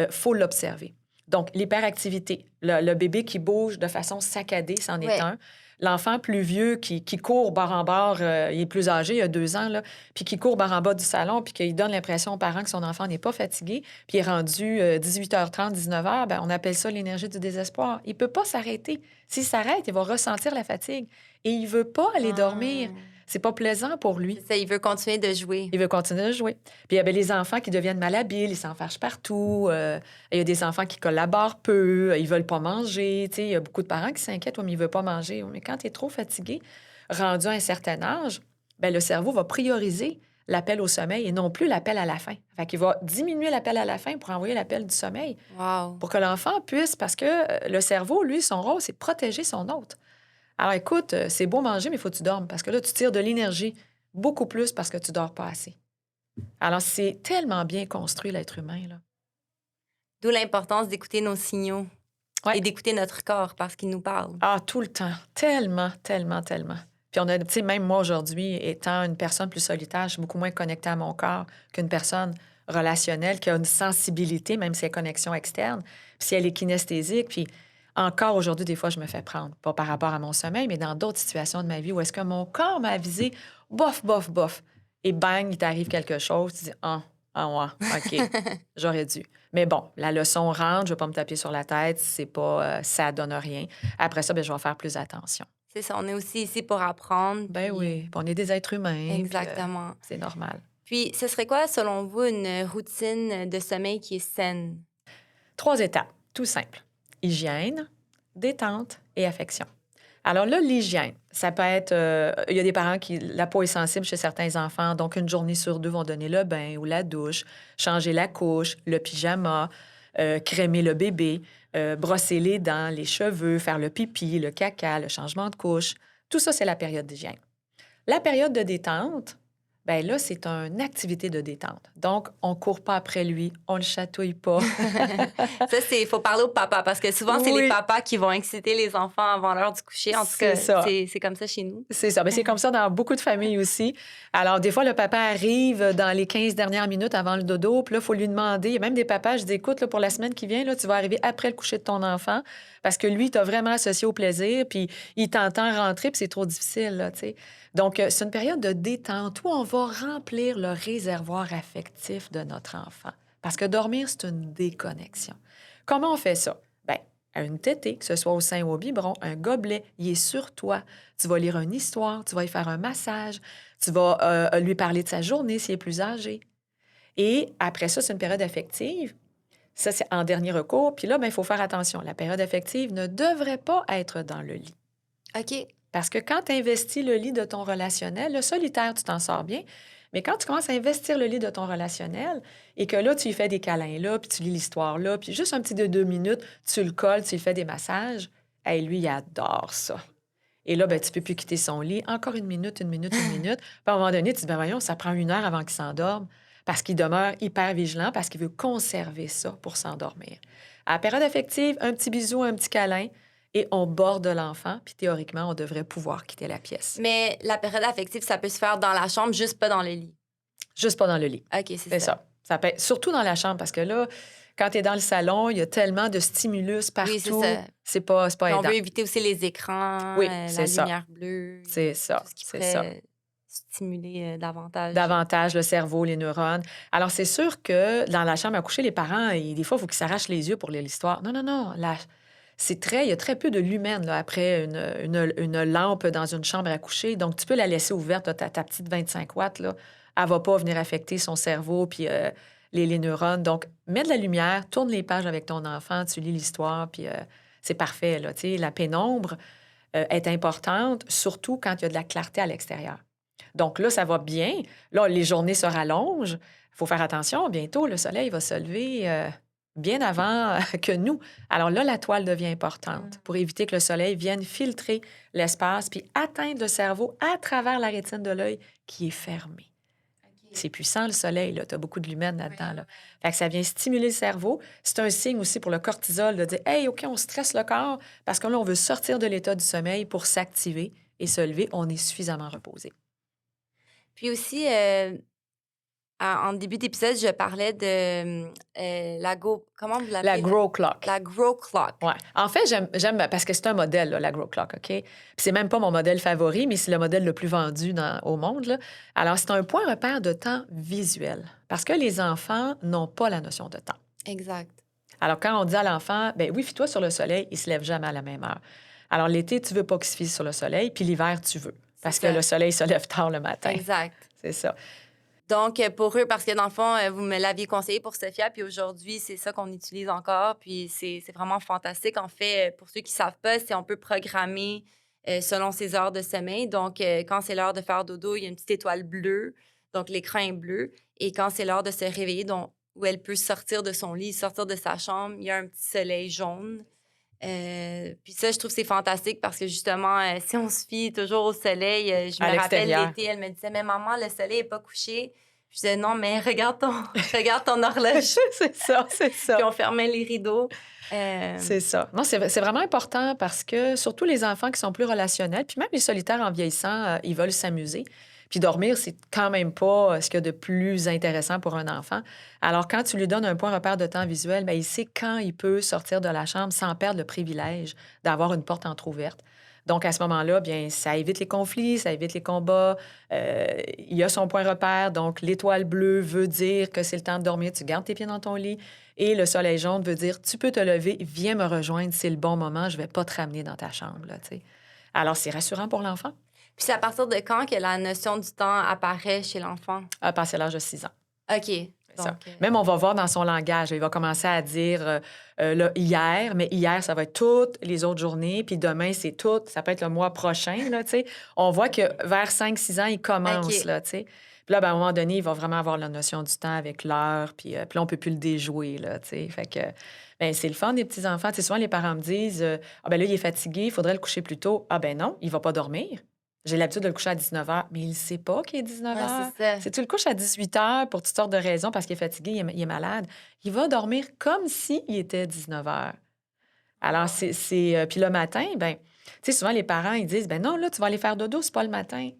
faut l'observer. Donc, l'hyperactivité, le bébé qui bouge de façon saccadée, c'en est Ouais. un. L'enfant plus vieux qui court bord en bord, il est plus âgé, il a 2 ans, là, puis qui court bord en bas du salon, puis qu'il donne l'impression aux parents que son enfant n'est pas fatigué, puis il est rendu 18h30, 19h, bien, on appelle ça l'énergie du désespoir. Il ne peut pas s'arrêter. S'il s'arrête, il va ressentir la fatigue. Et il ne veut pas aller dormir. C'est pas plaisant pour lui. C'est ça, il veut continuer de jouer. Il veut continuer de jouer. Puis il y avait les enfants qui deviennent malhabiles, ils s'enfargent partout. Il y a des enfants qui collaborent peu, ils veulent pas manger. Tu sais, il y a beaucoup de parents qui s'inquiètent, mais il veut pas manger. Mais quand tu es trop fatigué, rendu à un certain âge, bien, le cerveau va prioriser l'appel au sommeil et non plus l'appel à la faim. Fait qu'il va diminuer l'appel à la faim pour envoyer l'appel du sommeil. Wow. Pour que l'enfant puisse, parce que le cerveau, lui, son rôle, c'est de protéger son hôte. Alors écoute, c'est beau manger, mais il faut que tu dormes parce que là, tu tires de l'énergie beaucoup plus parce que tu dors pas assez. Alors, c'est tellement bien construit, l'être humain, là. D'où l'importance d'écouter nos signaux Ouais. et d'écouter notre corps parce qu'il nous parle. Ah, tout le temps. Tellement, tellement, tellement. Puis on a, tu sais, même moi aujourd'hui, étant une personne plus solitaire, je suis beaucoup moins connectée à mon corps qu'une personne relationnelle qui a une sensibilité, même si elle a une connexion externe, puis si elle est kinesthésique. Puis encore aujourd'hui, des fois, je me fais prendre, pas par rapport à mon sommeil, mais dans d'autres situations de ma vie où est-ce que mon corps m'a avisé, bof, bof, bof. Et bang, il t'arrive quelque chose, tu dis, ouais, OK, j'aurais dû. Mais bon, la leçon rentre, je ne vais pas me taper sur la tête, c'est pas, ça donne rien. Après ça, bien, je vais faire plus attention. C'est ça, on est aussi ici pour apprendre. Ben oui, puis on est des êtres humains. puis, Exactement. c'est normal. Puis, ce serait quoi, selon vous, une routine de sommeil qui est saine? 3 étapes, tout simple. Hygiène, détente et affection. Alors là, l'hygiène, ça peut être... il y a des parents qui... La peau est sensible chez certains enfants, donc une journée sur 2 vont donner le bain ou la douche, changer la couche, le pyjama, crémer le bébé, brosser les dents, les cheveux, faire le pipi, le caca, le changement de couche. Tout ça, c'est la période d'hygiène. La période de détente, bien là, c'est une activité de détente. Donc, on ne court pas après lui, on ne le chatouille pas. Ça, il faut parler au papa parce que souvent, c'est les Oui. papas qui vont exciter les enfants avant l'heure du coucher. En tout C'est cas, ça. c'est comme ça chez nous. C'est ça. Bien, c'est comme ça dans beaucoup de familles aussi. Alors, des fois, le papa arrive dans les 15 dernières minutes avant le dodo, puis là, il faut lui demander. Il y a même des papas, je dis, écoute, là, pour la semaine qui vient, là, tu vas arriver après le coucher de ton enfant parce que lui, il t'a vraiment associé au plaisir, puis il t'entend rentrer, puis c'est trop difficile, là, tu sais. Donc, c'est une période de détente où on va remplir le réservoir affectif de notre enfant. Parce que dormir, c'est une déconnexion. Comment on fait ça? Bien, à une tétée, que ce soit au sein ou au biberon, un gobelet, il est sur toi. Tu vas lire une histoire, tu vas lui faire un massage, tu vas lui parler de sa journée s'il est plus âgé. Et après ça, c'est une période affective. Ça, c'est en dernier recours. Puis là, bien, il faut faire attention. La période affective ne devrait pas être dans le lit. OK. Parce que quand tu investis le lit de ton relationnel, le solitaire, tu t'en sors bien. Mais quand tu commences à investir le lit de ton relationnel et que là, tu lui fais des câlins là, puis tu lis l'histoire là, puis juste un petit de 2 minutes, tu le colles, tu lui fais des massages, hey, lui, il adore ça. Et là, ben, tu peux plus quitter son lit. Encore 1 minute, 1 minute, 1 minute. Puis à un moment donné, tu dis, ben voyons, ça prend 1 heure avant qu'il s'endorme parce qu'il demeure hyper vigilant, parce qu'il veut conserver ça pour s'endormir. À la période affective, un petit bisou, un petit câlin, et on borde l'enfant, puis théoriquement, on devrait pouvoir quitter la pièce. Mais la période affective, ça peut se faire dans la chambre, juste pas dans le lit. Juste pas dans le lit. OK, c'est C'est ça. ça. Ça peut être, surtout dans la chambre, parce que là, quand tu es dans le salon, il y a tellement de stimulus partout. Oui, c'est ça. C'est pas Puis on aidant. veut éviter aussi les écrans, Oui, la c'est ça. lumière bleue, C'est ça, tout ce qui c'est pourrait ça. stimuler davantage. Davantage le cerveau, les neurones. Alors, c'est sûr que dans la chambre à coucher, les parents, des fois, il faut qu'ils s'arrachent les yeux pour lire l'histoire. Non, non, non. Il y a très peu de lumens là, après une lampe dans une chambre à coucher. Donc, tu peux la laisser ouverte, ta petite 25 watts. Là. Elle ne va pas venir affecter son cerveau puis les neurones. Donc, mets de la lumière, tourne les pages avec ton enfant, tu lis l'histoire, puis c'est parfait. Là, tu sais, la pénombre est importante, surtout quand il y a de la clarté à l'extérieur. Donc là, ça va bien. Là, les journées se rallongent. Il faut faire attention. Bientôt, le soleil va se lever bien avant que nous. Alors là, la toile devient importante pour éviter que le soleil vienne filtrer l'espace puis atteindre le cerveau à travers la rétine de l'œil qui est fermée. C'est puissant, le soleil, là. Tu as beaucoup de lumens là-dedans, là. Fait que ça vient stimuler le cerveau. C'est un signe aussi pour le cortisol de dire, hey, OK, on stresse le corps parce que là, on veut sortir de l'état du sommeil pour s'activer et se lever. On est suffisamment reposé. Puis aussi, en début d'épisode, je parlais de comment vous l'appelez? La Grow Clock. La Grow Clock. Ouais. En fait, j'aime parce que c'est un modèle, là, la Grow Clock, OK? Puis c'est même pas mon modèle favori, mais c'est le modèle le plus vendu au monde, là. Alors, c'est un point repère de temps visuel parce que les enfants n'ont pas la notion de temps. Exact. Alors, quand on dit à l'enfant, ben oui, fie-toi sur le soleil, il se lève jamais à la même heure. Alors, l'été, tu veux pas qu'il se fie sur le soleil, puis l'hiver, tu veux. Parce que le soleil se lève tard le matin. Exact. C'est ça. Donc, pour eux, parce que dans le fond, vous me l'aviez conseillé pour Sophia, puis aujourd'hui, c'est ça qu'on utilise encore, puis c'est vraiment fantastique. En fait, pour ceux qui ne savent pas, c'est on peut programmer selon ses heures de sommeil. Donc, quand c'est l'heure de faire dodo, il y a une petite étoile bleue, donc l'écran est bleu. Et quand c'est l'heure de se réveiller, donc, où elle peut sortir de son lit, sortir de sa chambre, il y a un petit soleil jaune. Puis ça, je trouve que c'est fantastique parce que justement, si on se fie toujours au soleil, je me rappelle l'été, elle me disait, mais maman, le soleil n'est pas couché. Je disais, non, mais regarde ton horloge. C'est ça. Puis on fermait les rideaux. C'est ça. Non, c'est vraiment important parce que surtout les enfants qui sont plus relationnels, puis même les solitaires en vieillissant, ils veulent s'amuser. Puis dormir, c'est quand même pas ce qu'il y a de plus intéressant pour un enfant. Alors, quand tu lui donnes un point repère de temps visuel, bien, il sait quand il peut sortir de la chambre sans perdre le privilège d'avoir une porte entrouverte. Donc, à ce moment-là, bien, ça évite les conflits, ça évite les combats. Il y a son point repère. Donc, l'étoile bleue veut dire que c'est le temps de dormir. Tu gardes tes pieds dans ton lit. Et le soleil jaune veut dire, tu peux te lever, viens me rejoindre, c'est le bon moment, je vais pas te ramener dans ta chambre. Là, t'sais. Alors, c'est rassurant pour l'enfant. Puis c'est à partir de quand que la notion du temps apparaît chez l'enfant? À passer l'âge de 6 ans. OK. Donc, Même, on va voir dans son langage, il va commencer à dire là, hier, mais hier, ça va être toutes les autres journées, puis demain, c'est tout, ça peut être le mois prochain. Là, on voit que vers 5-6 ans, il commence. Là, puis là, ben, à un moment donné, il va vraiment avoir la notion du temps avec l'heure, puis là, on ne peut plus le déjouer. Là, fait que, ben, c'est le fun des petits-enfants. Souvent, les parents me disent ah, ben là, il est fatigué, il faudrait le coucher plus tôt. Ah, ben non, il ne va pas dormir. J'ai l'habitude de le coucher à 19 h, mais il ne sait pas qu'il est 19 h. Ouais, si tu le couches à 18 h pour toutes sortes de raisons, parce qu'il est fatigué, il est malade, il va dormir comme s'il était 19 h. Alors, puis le matin, ben, tu sais, souvent, les parents, ils disent, ben non, là, tu vas aller faire dodo, c'est pas le matin.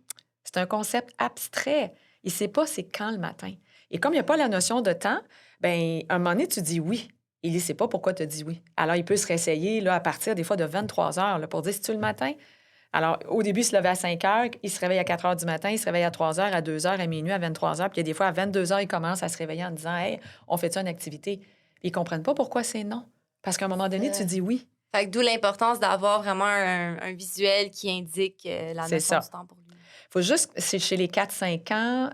C'est un concept abstrait. Il ne sait pas c'est quand le matin. Et comme il n'y a pas la notion de temps, ben à un moment donné, tu dis oui. Il ne sait pas pourquoi tu dis oui. Alors, il peut se réessayer là, à partir des fois de 23 h là, pour dire, c'est-tu le matin? Alors, au début, il se levait à 5 h, il se réveille à 4 h du matin, il se réveille à 3 h, à 2 h, à minuit, à 23 h. Puis il y a des fois, à 22 h, il commence à se réveiller en disant, hey, on fait-tu une activité? Puis ils ne comprennent pas pourquoi c'est non. Parce qu'à un moment donné, tu dis oui. Fait que d'où l'importance d'avoir vraiment un visuel qui indique la notion du temps pour lui. Faut juste, chez les 4-5 ans,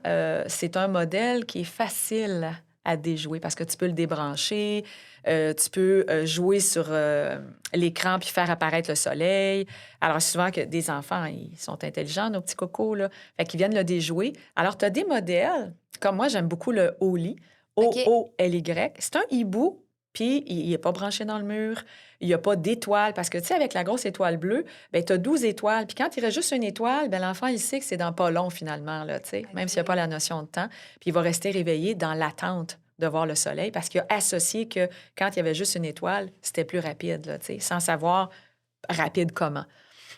c'est un modèle qui est facile à déjouer parce que tu peux le débrancher, tu peux jouer sur l'écran puis faire apparaître le soleil. Alors, souvent, que des enfants, ils sont intelligents, nos petits cocos, là. Fait qu'ils viennent le déjouer. Alors, tu as des modèles, comme moi, j'aime beaucoup le Oli, O-O-L-Y. C'est un hibou, puis il n'est pas branché dans le mur. Il n'y a pas d'étoile, parce que, tu sais, avec la grosse étoile bleue, bien, tu as 12 étoiles. Puis quand il reste juste une étoile, bien, l'enfant, il sait que c'est dans pas long, finalement, là, tu sais, même s'il n'y a pas la notion de temps. Puis il va rester réveillé dans l'attente de voir le soleil, parce qu'il a associé que quand il y avait juste une étoile, c'était plus rapide, là, tu sais, sans savoir rapide comment.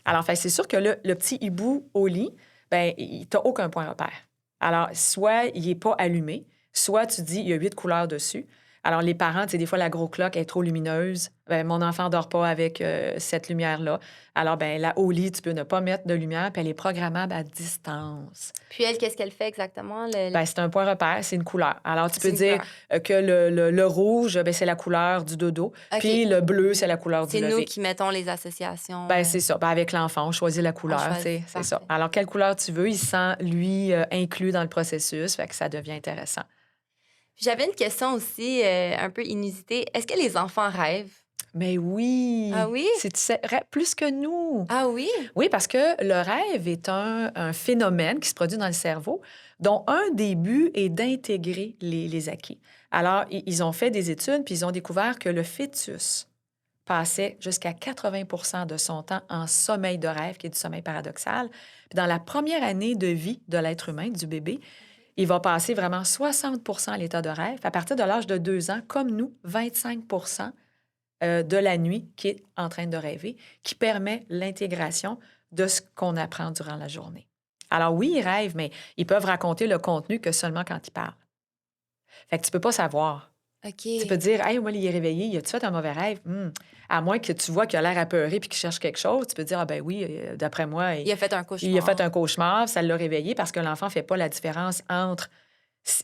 Alors, fait, c'est sûr que le petit hibou au lit, bien, il n'a aucun point repère. Alors, soit il n'est pas allumé, soit tu dis, il y a 8 couleurs dessus. Alors, les parents, tu sais, des fois, la Grow Clock est trop lumineuse. Bien, mon enfant ne dort pas avec cette lumière-là. Alors, bien, la au lit, tu peux ne pas mettre de lumière, puis elle est programmable à distance. Puis elle, qu'est-ce qu'elle fait exactement? Bien, c'est un point repère, c'est une couleur. Alors, tu peux dire que le rouge, bien, c'est la couleur du dodo, puis le bleu, c'est la couleur du lever. C'est nous qui mettons les associations. Bien, c'est ça. Bien, avec l'enfant, on choisit la couleur, c'est ça. Alors, quelle couleur tu veux, il se sent, lui, inclus dans le processus, fait que ça devient intéressant. J'avais une question aussi un peu inusitée. Est-ce que les enfants rêvent? Mais oui! Ah oui? Plus que nous. Ah oui? Oui, parce que le rêve est un phénomène qui se produit dans le cerveau dont un des buts est d'intégrer les acquis. Alors, ils ont fait des études, puis ils ont découvert que le fœtus passait jusqu'à 80 de son temps en sommeil de rêve, qui est du sommeil paradoxal. Puis dans la première année de vie de l'être humain, du bébé, il va passer vraiment 60 à l'état de rêve. À partir de l'âge de 2 ans, comme nous, 25 de la nuit qui est en train de rêver, qui permet l'intégration de ce qu'on apprend durant la journée. Alors oui, ils rêvent, mais ils peuvent raconter le contenu que seulement quand ils parlent. Fait que tu peux pas savoir. OK. Tu peux dire, hey, moi, il est réveillé, il a-tu fait un mauvais rêve? À moins que tu vois qu'il a l'air apeuré puis qu'il cherche quelque chose, tu peux dire, ah ben oui, d'après moi, Il a fait un il a fait un cauchemar. cauchemar, ça l'a réveillé parce que l'enfant fait pas la différence entre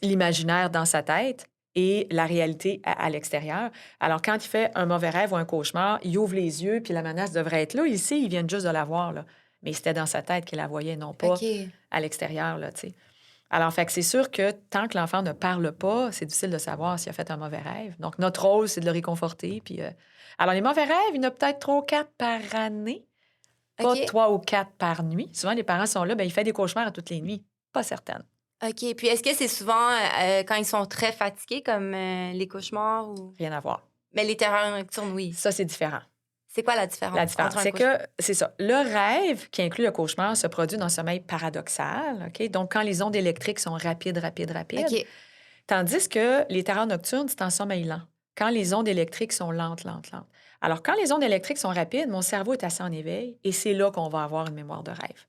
l'imaginaire dans sa tête et la réalité à l'extérieur. Alors, quand il fait un mauvais rêve ou un cauchemar, il ouvre les yeux, puis la menace devrait être là. Ici, ils viennent juste de la voir, là. Mais c'était dans sa tête qu'il la voyait, non pas OK. à l'extérieur, là, tu sais. Alors, fait que c'est sûr que tant que l'enfant ne parle pas, c'est difficile de savoir s'il a fait un mauvais rêve. Donc, notre rôle, c'est de le réconforter. Puis, alors, les mauvais rêves, il y en a peut-être 3 ou 4 par année, pas OK. 3 ou 4 par nuit. Souvent, les parents sont là, bien, il fait des cauchemars à toutes les nuits. Pas certaine. OK. Puis est-ce que c'est souvent quand ils sont très fatigués, comme les cauchemars ou... Rien à voir. Mais les terreurs nocturnes, oui. Ça, c'est différent. C'est quoi la La différence différence, entre un c'est cauchemar? que, c'est ça, le rêve qui inclut le cauchemar se produit dans le sommeil paradoxal, OK? Donc, quand les ondes électriques sont rapides, OK. tandis que les terreurs nocturnes, c'est en sommeil lent, quand les ondes électriques sont lentes, lentes, lentes. Alors, quand les ondes électriques sont rapides, mon cerveau est assez en éveil et c'est là qu'on va avoir une mémoire de rêve.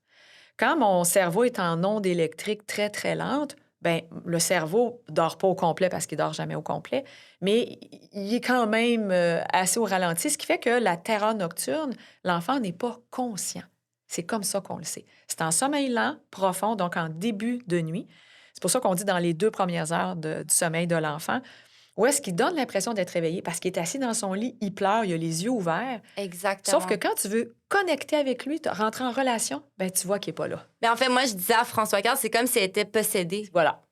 Quand mon cerveau est en ondes électriques très, très lentes, ben le cerveau dort pas au complet parce qu'il dort jamais au complet, mais il est quand même assez au ralenti, ce qui fait que la terreur nocturne, l'enfant n'est pas conscient. C'est comme ça qu'on le sait. C'est en sommeil lent, profond, donc en début de nuit. C'est pour ça qu'on dit dans les 2 premières heures du sommeil de l'enfant, où est-ce qu'il donne l'impression d'être réveillé parce qu'il est assis dans son lit, il pleure, il a les yeux ouverts. Sauf que Exactement. quand tu veux connecter avec lui, rentrer en relation, ben tu vois qu'il n'est pas là. Mais en fait, moi, je disais à François Carl, c'est comme si elle était possédée. Voilà,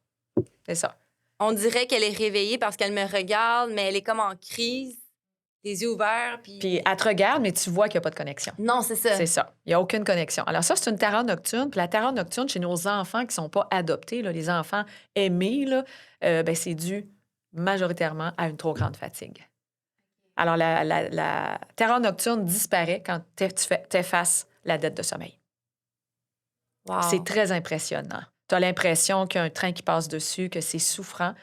c'est ça. On dirait qu'elle est réveillée parce qu'elle me regarde, mais elle est comme en crise, les yeux ouverts, Puis puis... elle te regarde, mais tu vois qu'il n'y a pas de connexion. Non, c'est ça. C'est ça. Il n'y a aucune connexion. Alors ça, c'est une terreur nocturne. Puis la terreur nocturne, chez nos enfants qui ne sont pas adoptés, là, les enfants aimés, là, ben, c'est dû majoritairement à une trop grande fatigue. Alors la terreur nocturne disparaît quand tu effaces la dette de sommeil. Wow. C'est très impressionnant. Tu as l'impression qu'il y a un train qui passe dessus, que c'est souffrant.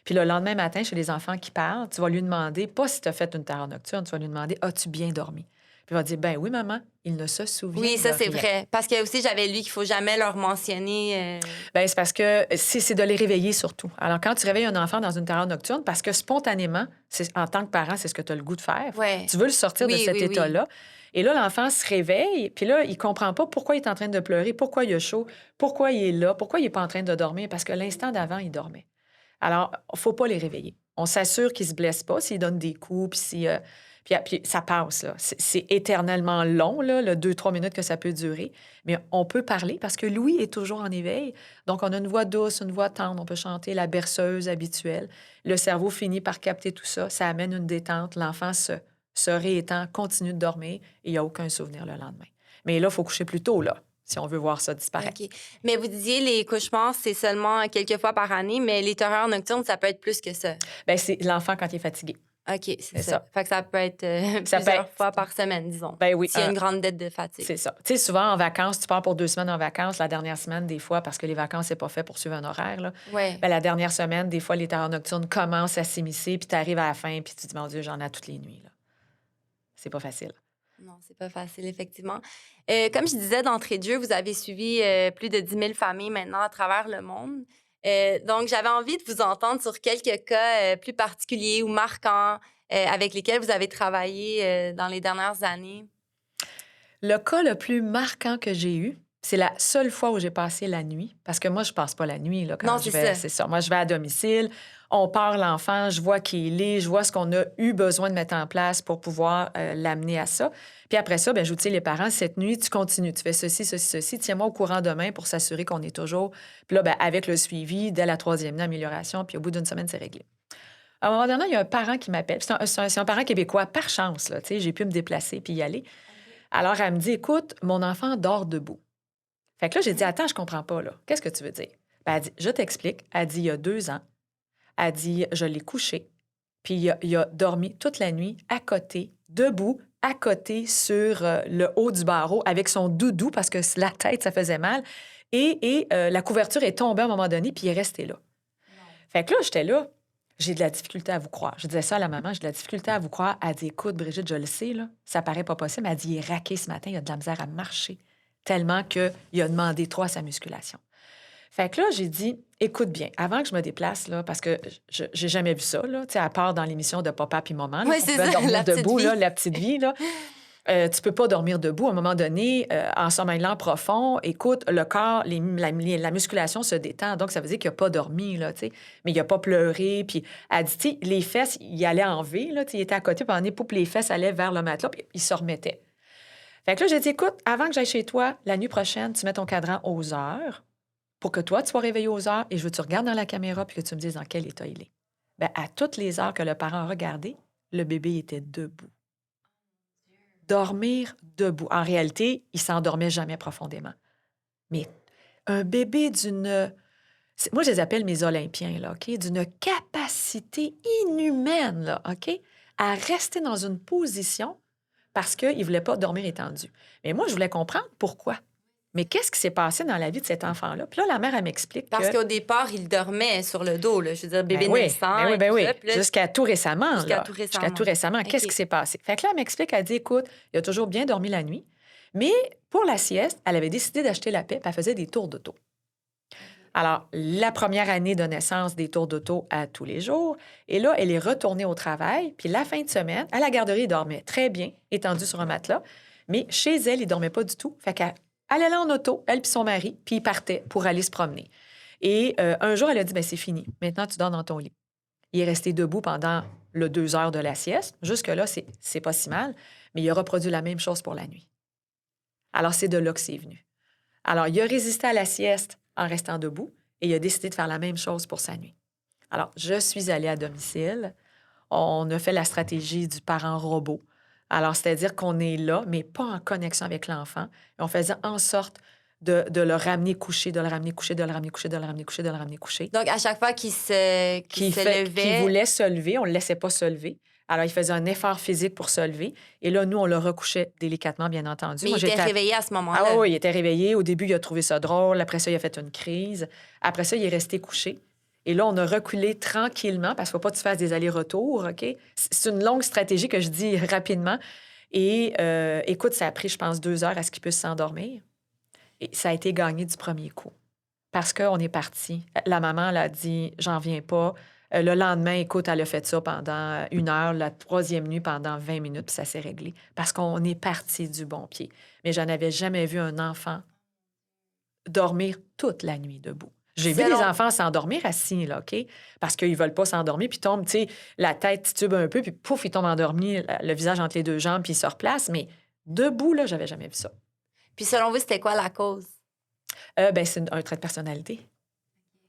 Puis le lendemain matin, chez les enfants qui parlent, tu vas lui demander, pas si tu as fait une terreur nocturne, tu vas lui demander, as-tu bien dormi? Puis il va dire, ben oui, maman, il ne se souvient Oui, ça, de c'est rien. vrai. Parce que aussi, j'avais lu qu'il faut jamais leur mentionner... Ben c'est parce que c'est de les réveiller surtout. Alors, quand tu réveilles un enfant dans une terreur nocturne, parce que spontanément, en tant que parent, c'est ce que tu as le goût de faire. Ouais. Tu veux le sortir de Oui, cet oui, oui. état-là. Et là, l'enfant se réveille, puis là, il comprend pas pourquoi il est en train de pleurer, pourquoi il a chaud, pourquoi il est là, pourquoi il est pas en train de dormir, parce que l'instant d'avant, il dormait. Alors, faut pas les réveiller. On s'assure qu'ils se blessent pas s'ils donnent des coups, puis si... puis ça passe, là. C'est éternellement long, là, le 2-3 minutes que ça peut durer. Mais on peut parler parce que Louis est toujours en éveil. Donc, on a une voix douce, une voix tendre. On peut chanter la berceuse habituelle. Le cerveau finit par capter tout ça. Ça amène une détente. L'enfant se réétend, continue de dormir et il n'y a aucun souvenir le lendemain. Mais là, il faut coucher plus tôt, là, si on veut voir ça disparaître. OK. Mais vous disiez, les cauchemars, c'est seulement quelques fois par année, mais les terreurs nocturnes, ça peut être plus que ça. Bien, c'est l'enfant quand il est fatigué. OK, c'est C'est ça. ça. Fait que ça peut être Ça peut plusieurs être- fois par semaine, disons. Ben oui. S'il y a une grande dette de fatigue. C'est ça. Tu sais, souvent en vacances, tu pars pour 2 semaines en vacances, la dernière semaine, des fois, parce que les vacances, c'est pas fait pour suivre un horaire, là. Ouais. Ben, la dernière semaine, des fois, les terreurs nocturnes commencent à s'immiscer, puis tu arrives à la fin, puis tu te dis, mon Dieu, j'en ai toutes les nuits, là. C'est pas facile. Non, c'est pas facile, effectivement. Comme je disais d'entrée de jeu, vous avez suivi plus de 10 000 familles maintenant à travers le monde. Donc, j'avais envie de vous entendre sur quelques cas plus particuliers ou marquants avec lesquels vous avez travaillé dans les dernières années. Le cas le plus marquant que j'ai eu, c'est la seule fois où j'ai passé la nuit, parce que moi, je passe pas la nuit, là, quand Non, je c'est vais. ça. C'est ça. Moi, je vais à domicile, on part l'enfant, je vois qui il est, je vois ce qu'on a eu besoin de mettre en place pour pouvoir l'amener à ça. Puis après ça, ben, j'outille les parents. Cette nuit, tu continues, tu fais ceci, ceci, ceci. Tiens-moi au courant demain pour s'assurer qu'on est toujours. Puis là, ben, avec le suivi, dès la 3e nuit, amélioration, puis au bout d'une semaine, c'est réglé. À un moment donné, il y a un parent qui m'appelle. C'est un parent québécois, par chance, là, tu sais, j'ai pu me déplacer puis y aller. Alors, elle me dit, écoute, mon enfant dort debout. Fait que là, j'ai dit, attends, je comprends pas, là. Qu'est-ce que tu veux dire? Ben, elle dit, je t'explique. Elle dit, il y a 2 ans, elle dit, je l'ai couché, puis il a dormi toute la nuit à côté, debout, à côté sur le haut du barreau avec son doudou parce que la tête, ça faisait mal. Et la couverture est tombée à un moment donné, puis il est resté là. Fait que là, j'étais là. J'ai de la difficulté à vous croire. Je disais ça à la maman, j'ai de la difficulté à vous croire. Elle dit, écoute, Brigitte, je le sais, là, ça paraît pas possible. Elle dit, il est raqué ce matin, il a de la misère à marcher, tellement qu'il a demandé trop à sa musculation. Fait que là, j'ai dit, écoute bien, avant que je me déplace, là, parce que j'ai jamais vu ça, là, tu sais, à part dans l'émission de Papa puis Maman, là, Oui, qu'on c'est pouvait ça, dormir la petite debout, vie. là, la petite vie, là. Tu peux pas dormir debout. À un moment donné, en sommeillant profond, écoute, le corps, la musculation se détend. Donc, ça veut dire qu'il n'a pas dormi, là, tu sais. Mais il n'a pas pleuré. Puis, elle dit, tu sais, les fesses, il allait en V, là, tu sais, il était à côté, puis en poupe, les fesses allaient vers le matelas, puis il se remettait. Fait que là, j'ai dit, écoute, avant que j'aille chez toi, la nuit prochaine, tu mets ton cadran aux heures pour que toi, tu sois réveillé aux heures et je veux que tu regardes dans la caméra puis que tu me dises dans quel état il est. Bien, à toutes les heures que le parent a regardé, le bébé était debout. Dormir debout. En réalité, il s'endormait jamais profondément. Mais un bébé d'une... Moi, je les appelle mes Olympiens, là, OK? D'une capacité inhumaine, là, OK? À rester dans une position parce qu'il ne voulait pas dormir étendu. Mais moi, je voulais comprendre pourquoi. Mais qu'est-ce qui s'est passé dans la vie de cet enfant-là? Puis là, la mère, elle m'explique Parce que... qu'au départ, il dormait sur le dos, là. Je veux dire, Ben bébé oui, naissant ben oui, et ben tout oui. ça. Puis là, Jusqu'à tout récemment, jusqu'à là. tout Jusqu'à tout récemment. récemment. Qu'est-ce OK. qui s'est passé? Fait que là, elle m'explique, elle dit, écoute, il a toujours bien dormi la nuit, mais pour la sieste, elle avait décidé d'acheter la paix, puis elle faisait des tours d'auto. Alors, la première année de naissance, des tours d'auto à tous les jours. Et là, elle est retournée au travail, puis la fin de semaine, à la garderie, il dormait très bien, étendu sur un matelas, mais chez elle, il dormait pas du tout. Fait qu'elle allait en auto, elle puis son mari, puis ils partaient pour aller se promener. Et un jour, elle a dit, ben c'est fini, maintenant tu dors dans ton lit. Il est resté debout pendant le 2 heures de la sieste. Jusque-là, c'est pas si mal, mais il a reproduit la même chose pour la nuit. Alors, c'est de là que c'est venu. Alors, il a résisté à la sieste en restant debout et il a décidé de faire la même chose pour sa nuit. Alors, je suis allée à domicile. On a fait la stratégie du parent robot. Alors, c'est-à-dire qu'on est là, mais pas en connexion avec l'enfant. Et on faisait en sorte de le ramener couché, de le ramener couché, de le ramener couché, de le ramener couché, de le ramener couché. Donc, à chaque fois qu'il se Qui levait... voulait se lever, on ne le laissait pas se lever. Alors, il faisait un effort physique pour se lever. Et là, nous, on le recouchait délicatement, bien entendu. Mais Moi, il était j'étais réveillé à ce Ah moment-là. oui, il était réveillé. Au début, il a trouvé ça drôle. Après ça, il a fait une crise. Après ça, il est resté couché. Et là, on a reculé tranquillement parce qu'il ne faut pas que tu fasses des allers-retours, OK? C'est une longue stratégie que je dis rapidement. Et écoute, ça a pris, je pense, 2 heures à ce qu'il puisse s'endormir. Et ça a été gagné du premier coup. Parce qu'on est parti. La maman, elle a dit, j'en viens pas. Le lendemain, écoute, elle a fait ça pendant 1 heure, la troisième nuit pendant 20 minutes, puis ça s'est réglé. Parce qu'on est parti du bon pied. Mais je n'avais jamais vu un enfant dormir toute la nuit debout. J'ai vu des Selon... enfants s'endormir assis, là, OK? Parce qu'ils veulent pas s'endormir, puis tombent, tu sais, la tête titube un peu, puis pouf, ils tombent endormis, le visage entre les deux jambes, puis ils se replacent. Mais debout, là, j'avais jamais vu ça. Puis selon vous, c'était quoi la cause? Ben, c'est un trait de personnalité.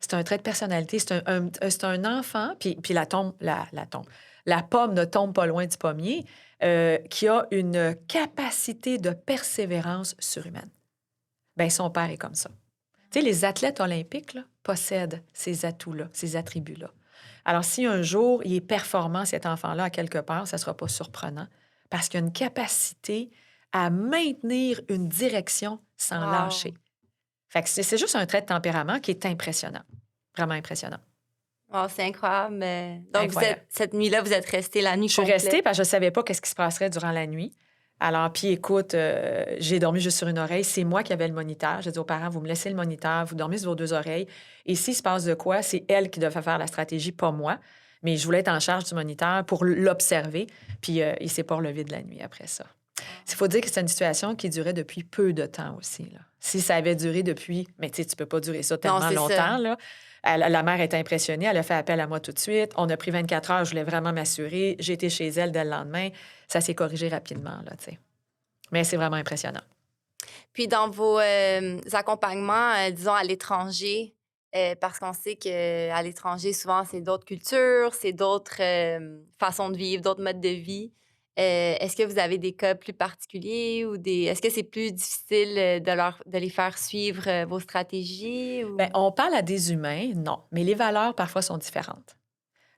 C'est un trait de personnalité. C'est un enfant, puis la pomme ne tombe pas loin du pommier, qui a une capacité de persévérance surhumaine. Ben, son père est comme ça. Tu sais, les athlètes olympiques là, possèdent ces atouts-là, ces attributs-là. Alors, si un jour il est performant, cet enfant-là, à quelque part, ça ne sera pas surprenant parce qu'il a une capacité à maintenir une direction sans Wow. lâcher. Fait que c'est juste un trait de tempérament qui est impressionnant. Vraiment impressionnant. Wow, c'est incroyable. Donc, Incroyable. cette nuit-là, vous êtes resté la nuit Je suis complète. restée parce que je ne savais pas qu'est-ce qui se passerait durant la nuit. Alors, puis écoute, j'ai dormi juste sur une oreille. C'est moi qui avais le moniteur. J'ai dit aux parents, vous me laissez le moniteur, vous dormez sur vos 2 oreilles. Et s'il se passe de quoi, c'est elle qui devait faire la stratégie, pas moi. Mais je voulais être en charge du moniteur pour l'observer. Puis il ne s'est pas relevé de la nuit après ça. Il faut dire que c'est une situation qui durait depuis peu de temps aussi, là. Si ça avait duré depuis... Mais tu sais, tu peux pas durer ça tellement c'est longtemps, ça. là. La mère était impressionnée. Elle a fait appel à moi tout de suite. On a pris 24 heures. Je voulais vraiment m'assurer. J'ai été chez elle dès le lendemain. Ça s'est corrigé rapidement, là, tu sais. Mais c'est vraiment impressionnant. Puis dans vos accompagnements, disons, à l'étranger, parce qu'on sait qu'à l'étranger, souvent, c'est d'autres cultures, c'est d'autres façons de vivre, d'autres modes de vie. Est-ce que vous avez des cas plus particuliers ou est-ce que c'est plus difficile de les faire suivre vos stratégies Bien, ou... on parle à des humains, non, mais les valeurs, parfois, sont différentes.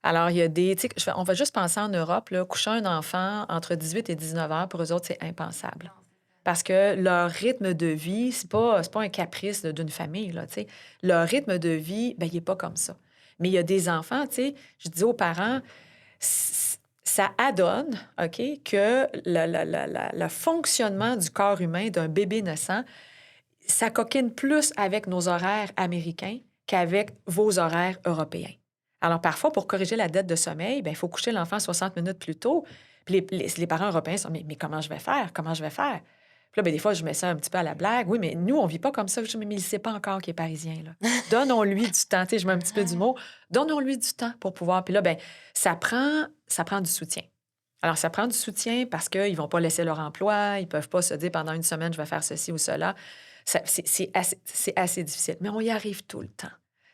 Alors, il y a des... tu sais, on va juste penser en Europe, là, coucher un enfant entre 18 et 19 heures, pour eux autres, c'est impensable. Parce que leur rythme de vie, c'est pas un caprice d'une famille, là, tu sais. Leur rythme de vie, ben, il n'est pas comme ça. Mais il y a des enfants, tu sais, je dis aux parents, ça adonne, OK, que le fonctionnement du corps humain d'un bébé naissant, ça coquine plus avec nos horaires américains qu'avec vos horaires européens. Alors, parfois, pour corriger la dette de sommeil, ben, il faut coucher l'enfant 60 minutes plus tôt. Puis les parents européens sont, mais comment je vais faire? Comment je vais faire? Puis là, ben, des fois, je mets ça un petit peu à la blague. Oui, mais nous, on ne vit pas comme ça. Je dis, mais il ne sait pas encore qu'il est parisien, là. Donnons-lui du temps. Tu sais, je mets un petit peu d'humour. Donnons-lui du temps pour pouvoir. Puis là, ben, ça prend du soutien. Alors, ça prend du soutien parce qu'ils ne vont pas laisser leur emploi. Ils ne peuvent pas se dire pendant une semaine, je vais faire ceci ou cela. C'est assez difficile. Mais on y arrive tout le temps.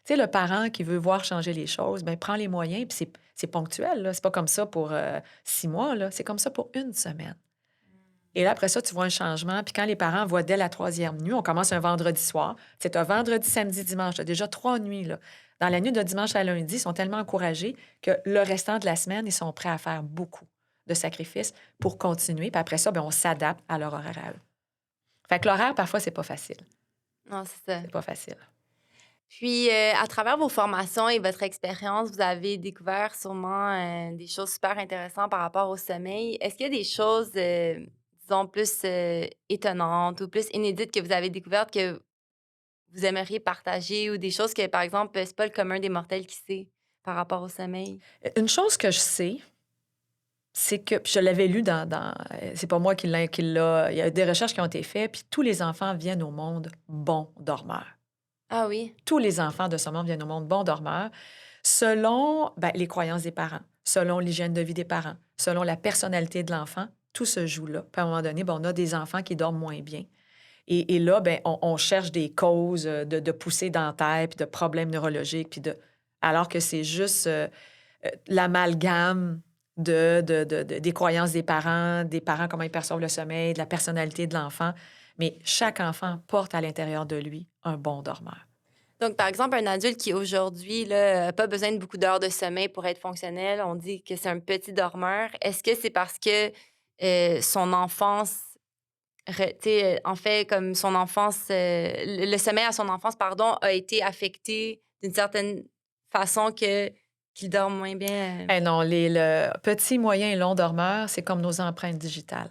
Tu sais, le parent qui veut voir changer les choses, ben prend les moyens, puis c'est ponctuel, là. C'est pas comme ça pour 6 mois, là. C'est comme ça pour une semaine. Et là, après ça, tu vois un changement. Puis quand les parents voient dès la troisième nuit, on commence un vendredi soir. C'est un vendredi, samedi, dimanche. Tu as déjà 3 nuits, là. Dans la nuit de dimanche à lundi, ils sont tellement encouragés que le restant de la semaine, ils sont prêts à faire beaucoup de sacrifices pour continuer. Puis après ça, ben, on s'adapte à leur horaire à eux. Fait que l'horaire, parfois, c'est pas facile. Non, c'est ça. C'est pas facile. Puis, à travers vos formations et votre expérience, vous avez découvert sûrement des choses super intéressantes par rapport au sommeil. Est-ce qu'il y a des choses, disons, plus étonnantes ou plus inédites que vous avez découvertes que vous aimeriez partager ou des choses que, par exemple, c'est pas le commun des mortels qui sait par rapport au sommeil? Une chose que je sais, c'est que, puis je l'avais lu c'est pas moi qui l'a, il y a des recherches qui ont été faites, puis tous les enfants viennent au monde bons dormeurs. Ah oui? Tous les enfants de ce monde viennent au monde bons dormeurs, selon ben, les croyances des parents, selon l'hygiène de vie des parents, selon la personnalité de l'enfant, tout se joue là. Puis à un moment donné, ben, on a des enfants qui dorment moins bien. Et là, ben, on cherche des causes de poussées dentaires, puis de problèmes neurologiques, alors que c'est juste l'amalgame des croyances des parents, comment ils perçoivent le sommeil, de la personnalité de l'enfant. Mais chaque enfant porte à l'intérieur de lui un bon dormeur. Donc, par exemple, un adulte qui aujourd'hui n'a pas besoin de beaucoup d'heures de sommeil pour être fonctionnel, on dit que c'est un petit dormeur. Est-ce que c'est parce que son enfance, en fait, comme son enfance, le sommeil à son enfance, pardon, a été affecté d'une certaine façon qu'il dort moins bien? Eh non, le petit, moyen et long dormeur, c'est comme nos empreintes digitales.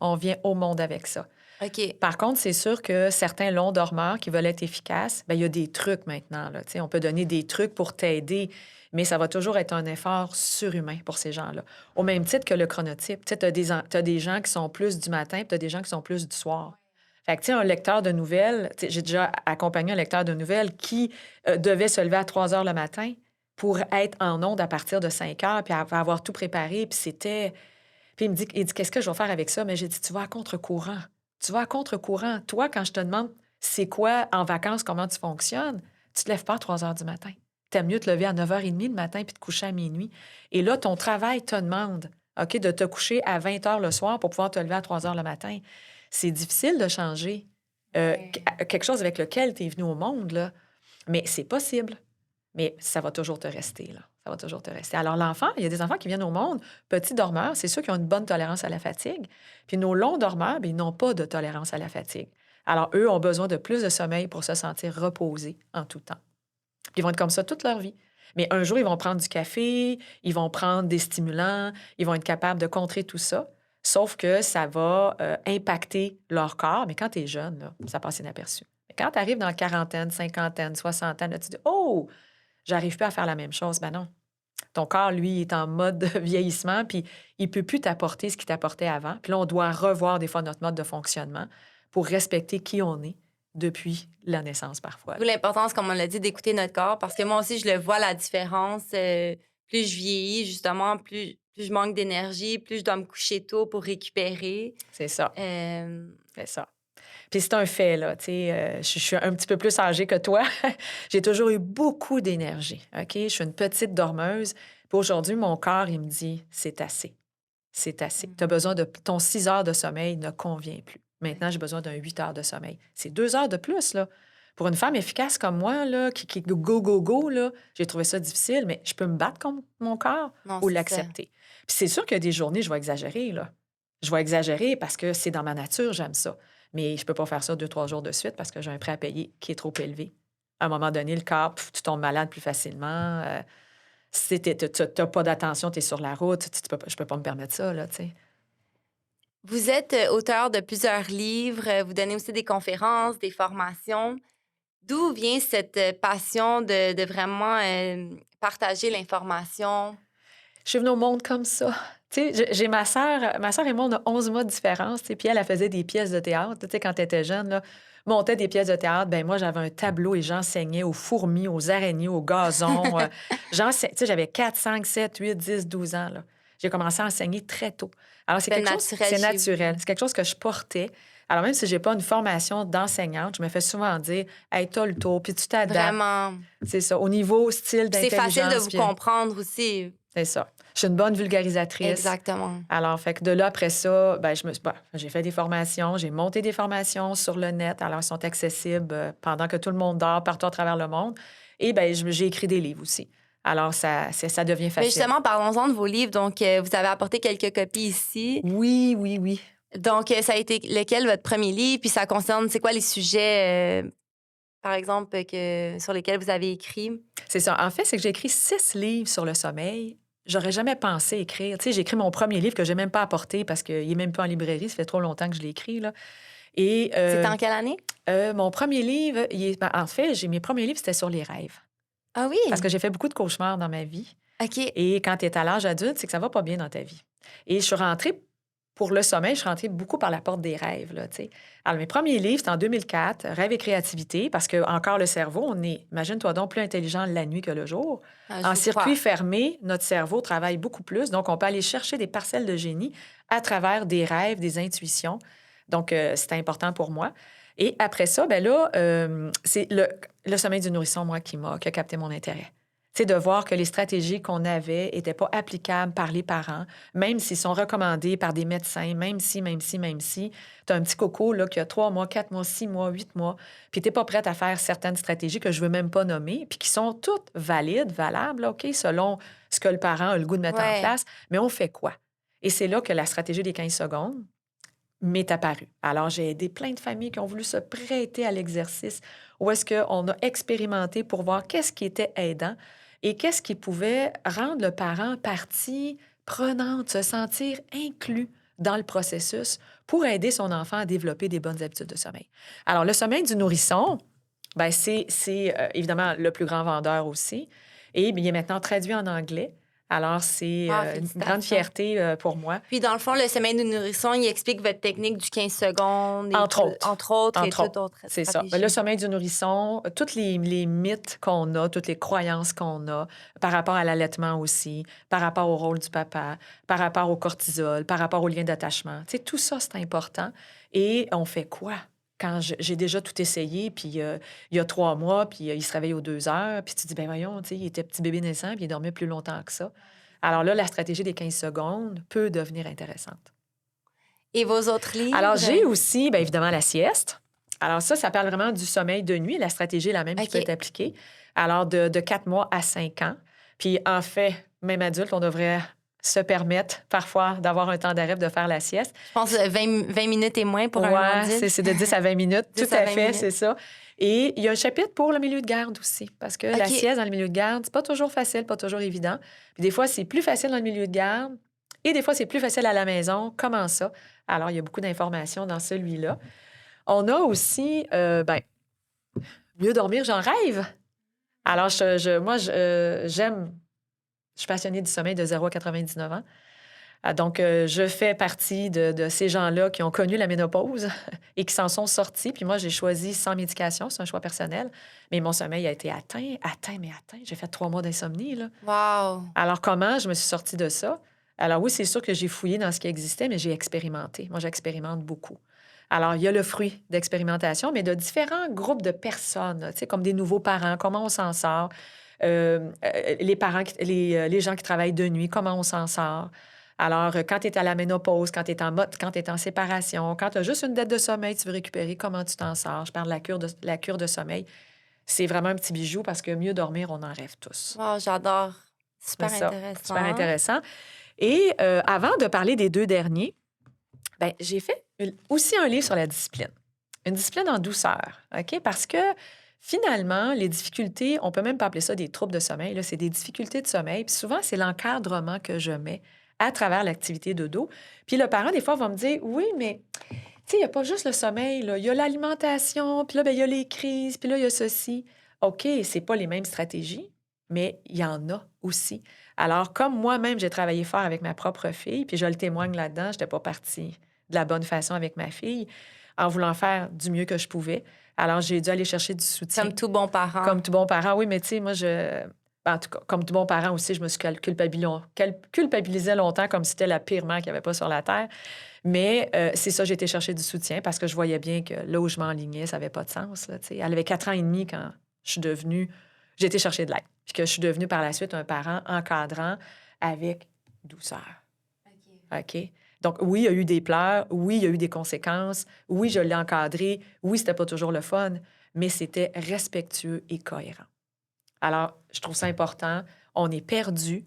On vient au monde avec ça. OK. Par contre, c'est sûr que certains longs dormeurs qui veulent être efficaces, bien, il y a des trucs maintenant. Là, tu sais, on peut donner des trucs pour t'aider, mais ça va toujours être un effort surhumain pour ces gens-là. Au même titre que le chronotype. Tu sais, t'as des gens qui sont plus du matin, puis tu as des gens qui sont plus du soir. Fait que, tu sais, un lecteur de nouvelles, tu sais, j'ai déjà accompagné un lecteur de nouvelles qui devait se lever à 3 heures le matin pour être en onde à partir de 5 heures, puis avoir tout préparé, puis c'était... Puis il dit, qu'est-ce que je vais faire avec ça? Mais j'ai dit, tu vas à contre-courant. Tu vas à contre-courant. Toi, quand je te demande c'est quoi en vacances, comment tu fonctionnes, tu te lèves pas à 3 heures du matin. T'aimes mieux te lever à 9h30 le matin puis te coucher à minuit. Et là, ton travail te demande, OK, de te coucher à 20 heures le soir pour pouvoir te lever à 3 heures le matin. C'est difficile de changer quelque chose avec lequel tu es venu au monde, là. Mais c'est possible. Mais ça va toujours te rester, là. Ça va toujours te rester. Alors, l'enfant, il y a des enfants qui viennent au monde, petits dormeurs, c'est ceux qui ont une bonne tolérance à la fatigue. Puis nos longs dormeurs, bien, ils n'ont pas de tolérance à la fatigue. Alors, eux ont besoin de plus de sommeil pour se sentir reposés en tout temps. Puis ils vont être comme ça toute leur vie. Mais un jour, ils vont prendre du café, ils vont prendre des stimulants, ils vont être capables de contrer tout ça. Sauf que ça va impacter leur corps. Mais quand tu es jeune, là, ça passe inaperçu. Mais quand tu arrives dans la quarantaine, cinquantaine, soixantaine, là, tu dis oh, j'arrive plus à faire la même chose. Ben non. Ton corps, lui, est en mode vieillissement, puis il peut plus t'apporter ce qu'il t'apportait avant. Puis là, on doit revoir des fois notre mode de fonctionnement pour respecter qui on est depuis la naissance parfois. D'où l'importance, comme on l'a dit, d'écouter notre corps, parce que moi aussi, je le vois, la différence. Plus je vieillis, justement, plus je manque d'énergie, plus je dois me coucher tôt pour récupérer. C'est ça. C'est ça. Puis c'est un fait, là, tu sais, je suis un petit peu plus âgée que toi. J'ai toujours eu beaucoup d'énergie, OK? Je suis une petite dormeuse. Puis aujourd'hui, mon corps, il me dit, c'est assez. C'est assez. Tu as besoin de... Ton 6 heures de sommeil ne convient plus. Maintenant, j'ai besoin d'un 8 heures de sommeil. C'est 2 heures de plus, là. Pour une femme efficace comme moi, là, qui go, go, go, là, j'ai trouvé ça difficile, mais je peux me battre contre mon corps Non, ou c'est ça. l'accepter. Puis c'est sûr qu'il y a des journées, je vais exagérer, là. Je vais exagérer parce que c'est dans ma nature, j'aime ça. Mais je peux pas faire ça 2, 3 jours de suite parce que j'ai un prêt à payer qui est trop élevé. À un moment donné, le corps, tu tombes malade plus facilement. Si tu n'as pas d'attention, tu es sur la route, je peux pas me permettre ça, là, tu sais. Vous êtes auteur de plusieurs livres, vous donnez aussi des conférences, des formations. D'où vient cette passion de vraiment partager l'information? Je suis venue au monde comme ça. Tu sais, j'ai ma sœur et moi, on a 11 mois de différence, tu sais, puis elle faisait des pièces de théâtre, tu sais, quand elle était jeune, là, montait des pièces de théâtre, ben moi, j'avais un tableau et j'enseignais aux fourmis, aux araignées, aux gazons. Tu sais, j'avais 4, 5, 7, 8, 10, 12 ans, là. J'ai commencé à enseigner très tôt. Alors, c'est C'est quelque chose, naturel c'est chez vous. naturel. C'est quelque chose que je portais. Alors, même si j'ai pas une formation d'enseignante, je me fais souvent dire, hey, t'as le tour, puis tu t'adaptes. Vraiment. C'est ça. Au niveau style Puis c'est facile de d'intelligence, vous puis comprendre aussi. c'est ça. Je suis une bonne vulgarisatrice. Exactement. Alors, fait que de là, après ça, ben, j'ai fait des formations, j'ai monté des formations sur le net. Alors, elles sont accessibles pendant que tout le monde dort partout à travers le monde. Et ben, j'ai écrit des livres aussi. Alors, ça devient Mais facile. justement, parlons-en de vos livres. Donc, vous avez apporté quelques copies ici. Oui, oui, oui. Donc, ça a été lequel votre premier livre? Puis ça concerne, c'est quoi les sujets, par exemple, sur lesquels vous avez écrit? C'est ça. En fait, c'est que j'ai écrit 6 livres sur le sommeil. J'aurais jamais pensé écrire. Tu sais, j'ai écrit mon premier livre que j'ai même pas apporté parce qu'il est même pas en librairie. Ça fait trop longtemps que je l'ai écrit, là. Et C'était en quelle année? mon premier livre, en fait, mes premiers livres, c'était sur les rêves. Ah oui? Parce que j'ai fait beaucoup de cauchemars dans ma vie. OK. Et quand tu es à l'âge adulte, c'est que ça va pas bien dans ta vie. Et je suis rentrée pour le sommeil, je suis rentrée beaucoup par la porte des rêves, là, tu sais. Alors, mes premiers livres, c'était en 2004, Rêve et créativité, parce que encore le cerveau, on est, imagine-toi donc, plus intelligent la nuit que le jour. Ah, je En vous circuit crois. fermé, notre cerveau travaille beaucoup plus, donc on peut aller chercher des parcelles de génie à travers des rêves, des intuitions. Donc, c'était important pour moi. Et après ça, ben là, c'est le sommeil du nourrisson, moi, qui a capté mon intérêt. C'est de voir que les stratégies qu'on avait n'étaient pas applicables par les parents, même s'ils sont recommandés par des médecins, même si tu as un petit coco là, qui a 3 mois, 4 mois, 6 mois, 8 mois, puis tu n'es pas prête à faire certaines stratégies que je ne veux même pas nommer, puis qui sont toutes valides, valables, OK, selon ce que le parent a le goût de mettre en Ouais. place, mais on fait quoi? Et c'est là que la stratégie des 15 secondes m'est apparue. Alors, j'ai aidé plein de familles qui ont voulu se prêter à l'exercice, où est-ce qu'on a expérimenté pour voir qu'est-ce qui était aidant et qu'est-ce qui pouvait rendre le parent partie prenante, se sentir inclus dans le processus pour aider son enfant à développer des bonnes habitudes de sommeil. Alors, le sommeil du nourrisson, ben c'est évidemment le plus grand vendeur aussi. Et bien, il est maintenant traduit en anglais. Alors, c'est Ah, une grande félicitations. fierté pour moi. Puis, dans le fond, le sommeil du nourrisson, il explique votre technique du 15 secondes. Et Entre autres. Entre autres, et Entre toute autre C'est ça. stratégie. Le sommeil du nourrisson, tous les mythes qu'on a, toutes les croyances qu'on a par rapport à l'allaitement aussi, par rapport au rôle du papa, par rapport au cortisol, par rapport au lien d'attachement. Tu sais, tout ça, c'est important. Et on fait quoi? Quand j'ai déjà tout essayé, puis il y a 3 mois, puis il se réveille aux 2 heures, puis tu dis, ben voyons, tu sais, il était petit bébé naissant, puis il dormait plus longtemps que ça. Alors là, la stratégie des 15 secondes peut devenir intéressante. Et vos autres livres? Alors, j'ai aussi, bien évidemment, la sieste. Alors ça parle vraiment du sommeil de nuit. La stratégie est la même qui OK. peut être appliquée. Alors, de 4 mois à 5 ans. Puis, en fait, même adulte, on devrait se permettre parfois d'avoir un temps d'arrêt de faire la sieste. Je pense 20 minutes et moins pour un Ouais, adulte. c'est de 10 à 20 minutes. 10 Tout à à 20 fait, minutes. c'est ça. Et il y a un chapitre pour le milieu de garde aussi, parce que la OK. sieste dans le milieu de garde, c'est pas toujours facile, pas toujours évident. Puis des fois, c'est plus facile dans le milieu de garde et des fois, c'est plus facile à la maison. Comment ça? Alors, il y a beaucoup d'informations dans celui-là. On a aussi, mieux dormir, j'en rêve. Alors, j'aime, je suis passionnée du sommeil de 0 à 99 ans. Donc, je fais partie de ces gens-là qui ont connu la ménopause et qui s'en sont sortis. Puis moi, j'ai choisi sans médication, c'est un choix personnel. Mais mon sommeil a été atteint. J'ai fait 3 mois d'insomnie, là. Wow. Alors, comment je me suis sortie de ça? Alors oui, c'est sûr que j'ai fouillé dans ce qui existait, mais j'ai expérimenté. Moi, j'expérimente beaucoup. Alors, il y a le fruit d'expérimentation, mais de différents groupes de personnes, là, tu sais, comme des nouveaux parents, comment on s'en sort, les parents, les gens qui travaillent de nuit, comment on s'en sort. Alors, quand tu es à la ménopause, quand tu es en mode, quand tu es en séparation, quand tu as juste une dette de sommeil, tu veux récupérer, comment tu t'en sors? Je parle de la cure de sommeil. C'est vraiment un petit bijou parce que mieux dormir, on en rêve tous. Wow, j'adore. C'est Super ça, super intéressant. intéressant. Et avant de parler des deux derniers, ben, j'ai fait aussi un livre sur la discipline. Une discipline en douceur, OK? Parce que finalement, les difficultés, on peut même pas appeler ça des troubles de sommeil, là, c'est des difficultés de sommeil. Puis souvent, c'est l'encadrement que je mets à travers l'activité de dos. Puis le parent, des fois, va me dire, oui, mais tu sais, il n'y a pas juste le sommeil, là. Il y a l'alimentation, puis là, ben, il y a les crises, puis là, il y a ceci. OK, c'est pas les mêmes stratégies, mais il y en a aussi. Alors, comme moi-même, j'ai travaillé fort avec ma propre fille, puis je le témoigne là-dedans, je n'étais pas partie de la bonne façon avec ma fille, en voulant faire du mieux que je pouvais. Alors, j'ai dû aller chercher du soutien. Comme tout bon parent. Comme tout bon parent, oui, mais tu sais, moi, en tout cas, comme tout bon parent aussi, je me suis culpabilisée longtemps comme si c'était la pire mère qu'il n'y avait pas sur la Terre. Mais c'est ça, j'ai été chercher du soutien parce que je voyais bien que là où je m'enlignais, ça n'avait pas de sens, là, tu sais. Elle avait 4 ans et demi quand je suis devenue... J'ai été chercher de l'aide. Puis que je suis devenue par la suite un parent encadrant avec douceur. OK? Donc, oui, il y a eu des pleurs. Oui, il y a eu des conséquences. Oui, je l'ai encadré. Oui, c'était pas toujours le fun, mais c'était respectueux et cohérent. Alors, je trouve ça important. On est perdu.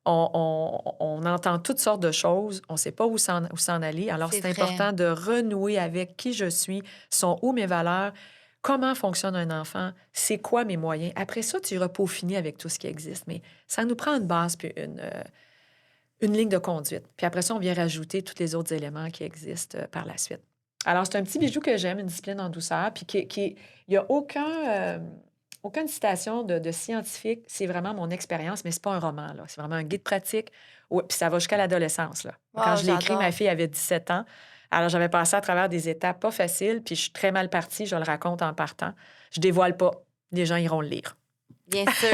On entend toutes sortes de choses. On ne sait pas où s'en aller. Alors, C'est c'est vrai. important de renouer avec qui je suis, sont où mes valeurs, comment fonctionne un enfant, c'est quoi mes moyens. Après ça, tu iras peaufiner avec tout ce qui existe. Mais ça nous prend une base puis une ligne de conduite. Puis après ça, on vient rajouter tous les autres éléments qui existent par la suite. Alors, c'est un petit bijou que j'aime, une discipline en douceur, puis il n'y a aucune citation de scientifique. C'est vraiment mon expérience, mais c'est pas un roman, là. C'est vraiment un guide pratique. Ouais, puis ça va jusqu'à l'adolescence, là. Quand Wow, je l'ai écrit, ma j'adore. fille avait 17 ans. Alors, j'avais passé à travers des étapes pas faciles, puis je suis très mal partie, je le raconte en partant. Je dévoile pas. Les gens iront le lire. Bien sûr.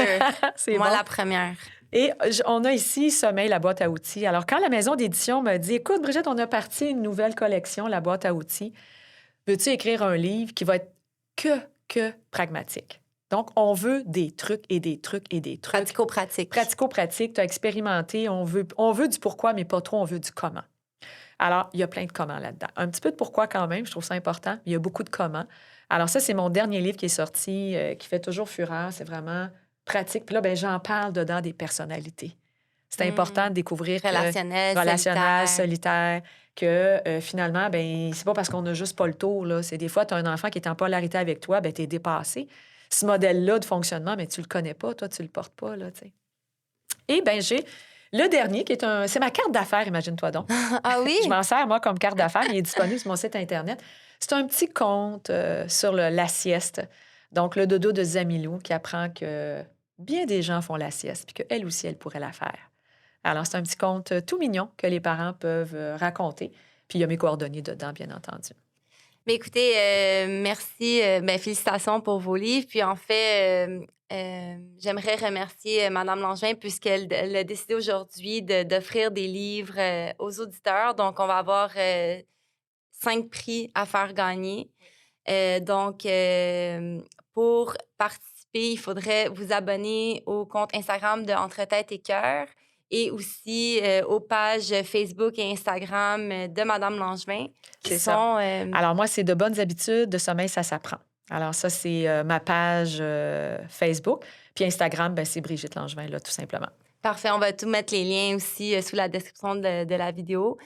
C'est Moi, bon. la première. Et on a ici Sommeil, la boîte à outils. Alors, quand la maison d'édition m'a dit, écoute, Brigitte, on a parti une nouvelle collection, la boîte à outils, veux-tu écrire un livre qui va être que pragmatique? Donc, on veut des trucs et des trucs et des trucs. Pratico-pratique. Pratico-pratique, tu as expérimenté, on veut du pourquoi, mais pas trop, on veut du comment. Alors, il y a plein de comment là-dedans. Un petit peu de pourquoi quand même, je trouve ça important. Il y a beaucoup de comment. Alors ça, c'est mon dernier livre qui est sorti, qui fait toujours fureur. C'est vraiment pratique. Puis là, ben, j'en parle dedans des personnalités. C'est important de découvrir que Relationnel, solitaire, que finalement, ben c'est pas parce qu'on a juste pas le tour, là. C'est des fois, tu as un enfant qui est en polarité avec toi, ben tu es dépassé. Ce modèle-là de fonctionnement, mais tu le connais pas, toi, tu le portes pas, là, tu sais. Et ben j'ai le dernier qui est c'est ma carte d'affaires, imagine-toi donc. Ah oui? Je m'en sers, moi, comme carte d'affaires. Il est disponible sur mon site Internet. C'est un petit conte sur la sieste. Donc, le dodo de Zamilou qui apprend que bien des gens font la sieste puis qu'elle aussi, elle pourrait la faire. Alors, c'est un petit conte tout mignon que les parents peuvent raconter. Puis, il y a mes coordonnées dedans, bien entendu. Mais écoutez, merci. Félicitations pour vos livres. Puis en fait, j'aimerais remercier Madame Langevin puisqu'elle a décidé aujourd'hui d'offrir des livres aux auditeurs. Donc, on va avoir 5 prix à faire gagner. Pour participer, il faudrait vous abonner au compte Instagram de Entre Tête et Cœur et aussi aux pages Facebook et Instagram de Madame Langevin qui C'est ça. sont... Alors, moi, c'est de bonnes habitudes de sommeil, ça s'apprend. Alors, ça, c'est ma page Facebook. Puis Instagram, ben, c'est Brigitte Langevin, là, tout simplement. Parfait, on va tout mettre les liens aussi sous la description de la vidéo.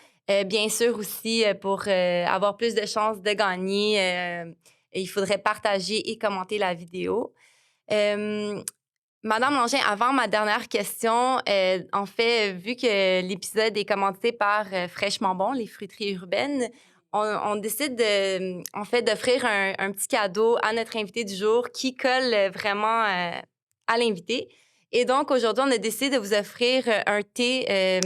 Bien sûr aussi, pour avoir plus de chances de gagner, il faudrait partager et commenter la vidéo. Madame Langevin, avant ma dernière question, en fait, vu que l'épisode est commandité par Fraîchement Bon, les fruiteries urbaines, on décide en fait d'offrir un petit cadeau à notre invité du jour qui colle vraiment à l'invité. Et donc, aujourd'hui, on a décidé de vous offrir un thé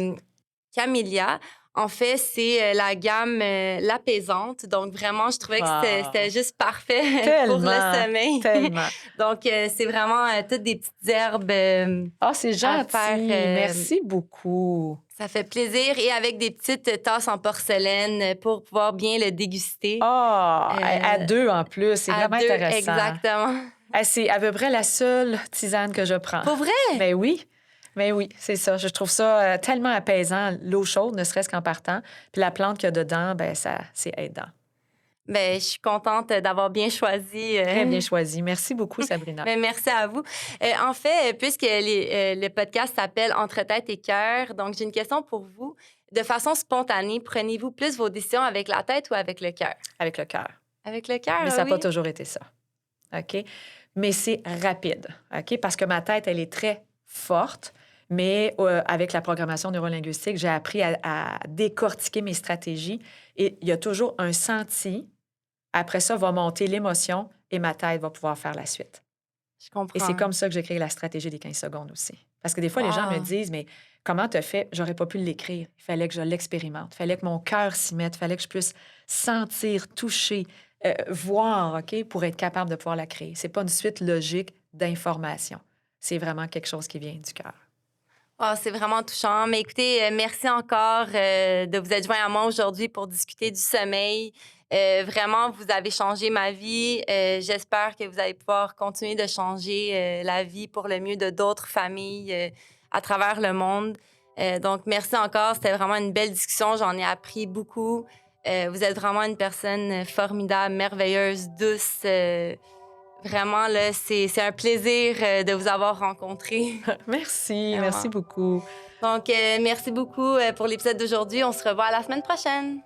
Camellia. En fait, c'est la gamme l'apaisante. Donc, vraiment, je trouvais que c'était Wow! juste parfait pour le Tellement, sommeil. tellement. Donc, c'est vraiment toutes des petites herbes Ah, c'est à faire. gentil. Merci beaucoup. Ça fait plaisir. Et avec des petites tasses en porcelaine pour pouvoir bien le déguster. Ah! À Euh, 2 en plus, c'est à vraiment deux, intéressant. exactement. Ah, c'est à peu près la seule tisane que je prends. Pour vrai? Ben oui, ben oui, c'est ça. Je trouve ça tellement apaisant, l'eau chaude, ne serait-ce qu'en partant. Puis la plante qu'il y a dedans, ben ça, c'est aidant. Ben, je suis contente d'avoir bien choisi. Très bien choisi. Merci beaucoup, Sabrina. Ben, merci à vous. En fait, puisque le podcast s'appelle Entre tête et cœur, donc j'ai une question pour vous. De façon spontanée, prenez-vous plus vos décisions avec la tête ou avec le cœur? Avec le cœur. Avec le cœur, Mais ça ah n'a pas oui. toujours été ça. OK? Mais c'est rapide. OK? Parce que ma tête, elle est très forte. Mais avec la programmation neurolinguistique, j'ai appris à décortiquer mes stratégies. Et il y a toujours un senti. Après ça, va monter l'émotion et ma tête va pouvoir faire la suite. Je Et c'est comprends. comme ça que j'ai créé la stratégie des 15 secondes aussi. Parce que des fois, les gens me Wow. disent, mais comment tu as fait? J'aurais pas pu l'écrire. Il fallait que je l'expérimente. Il fallait que mon cœur s'y mette. Il fallait que je puisse sentir, toucher, voir, OK, pour être capable de pouvoir la créer. C'est pas une suite logique d'informations. C'est vraiment quelque chose qui vient du cœur. Ah, c'est vraiment touchant. Mais écoutez, merci encore de vous être joint à moi aujourd'hui pour discuter du sommeil. Vraiment, vous avez changé ma vie. J'espère que vous allez pouvoir continuer de changer la vie pour le mieux de d'autres familles à travers le monde. Donc, merci encore. C'était vraiment une belle discussion. J'en ai appris beaucoup. Vous êtes vraiment une personne formidable, merveilleuse, douce. Vraiment, là, c'est un plaisir de vous avoir rencontré. Merci, merci Vraiment. beaucoup. Donc, merci beaucoup pour l'épisode d'aujourd'hui. On se revoit la semaine prochaine.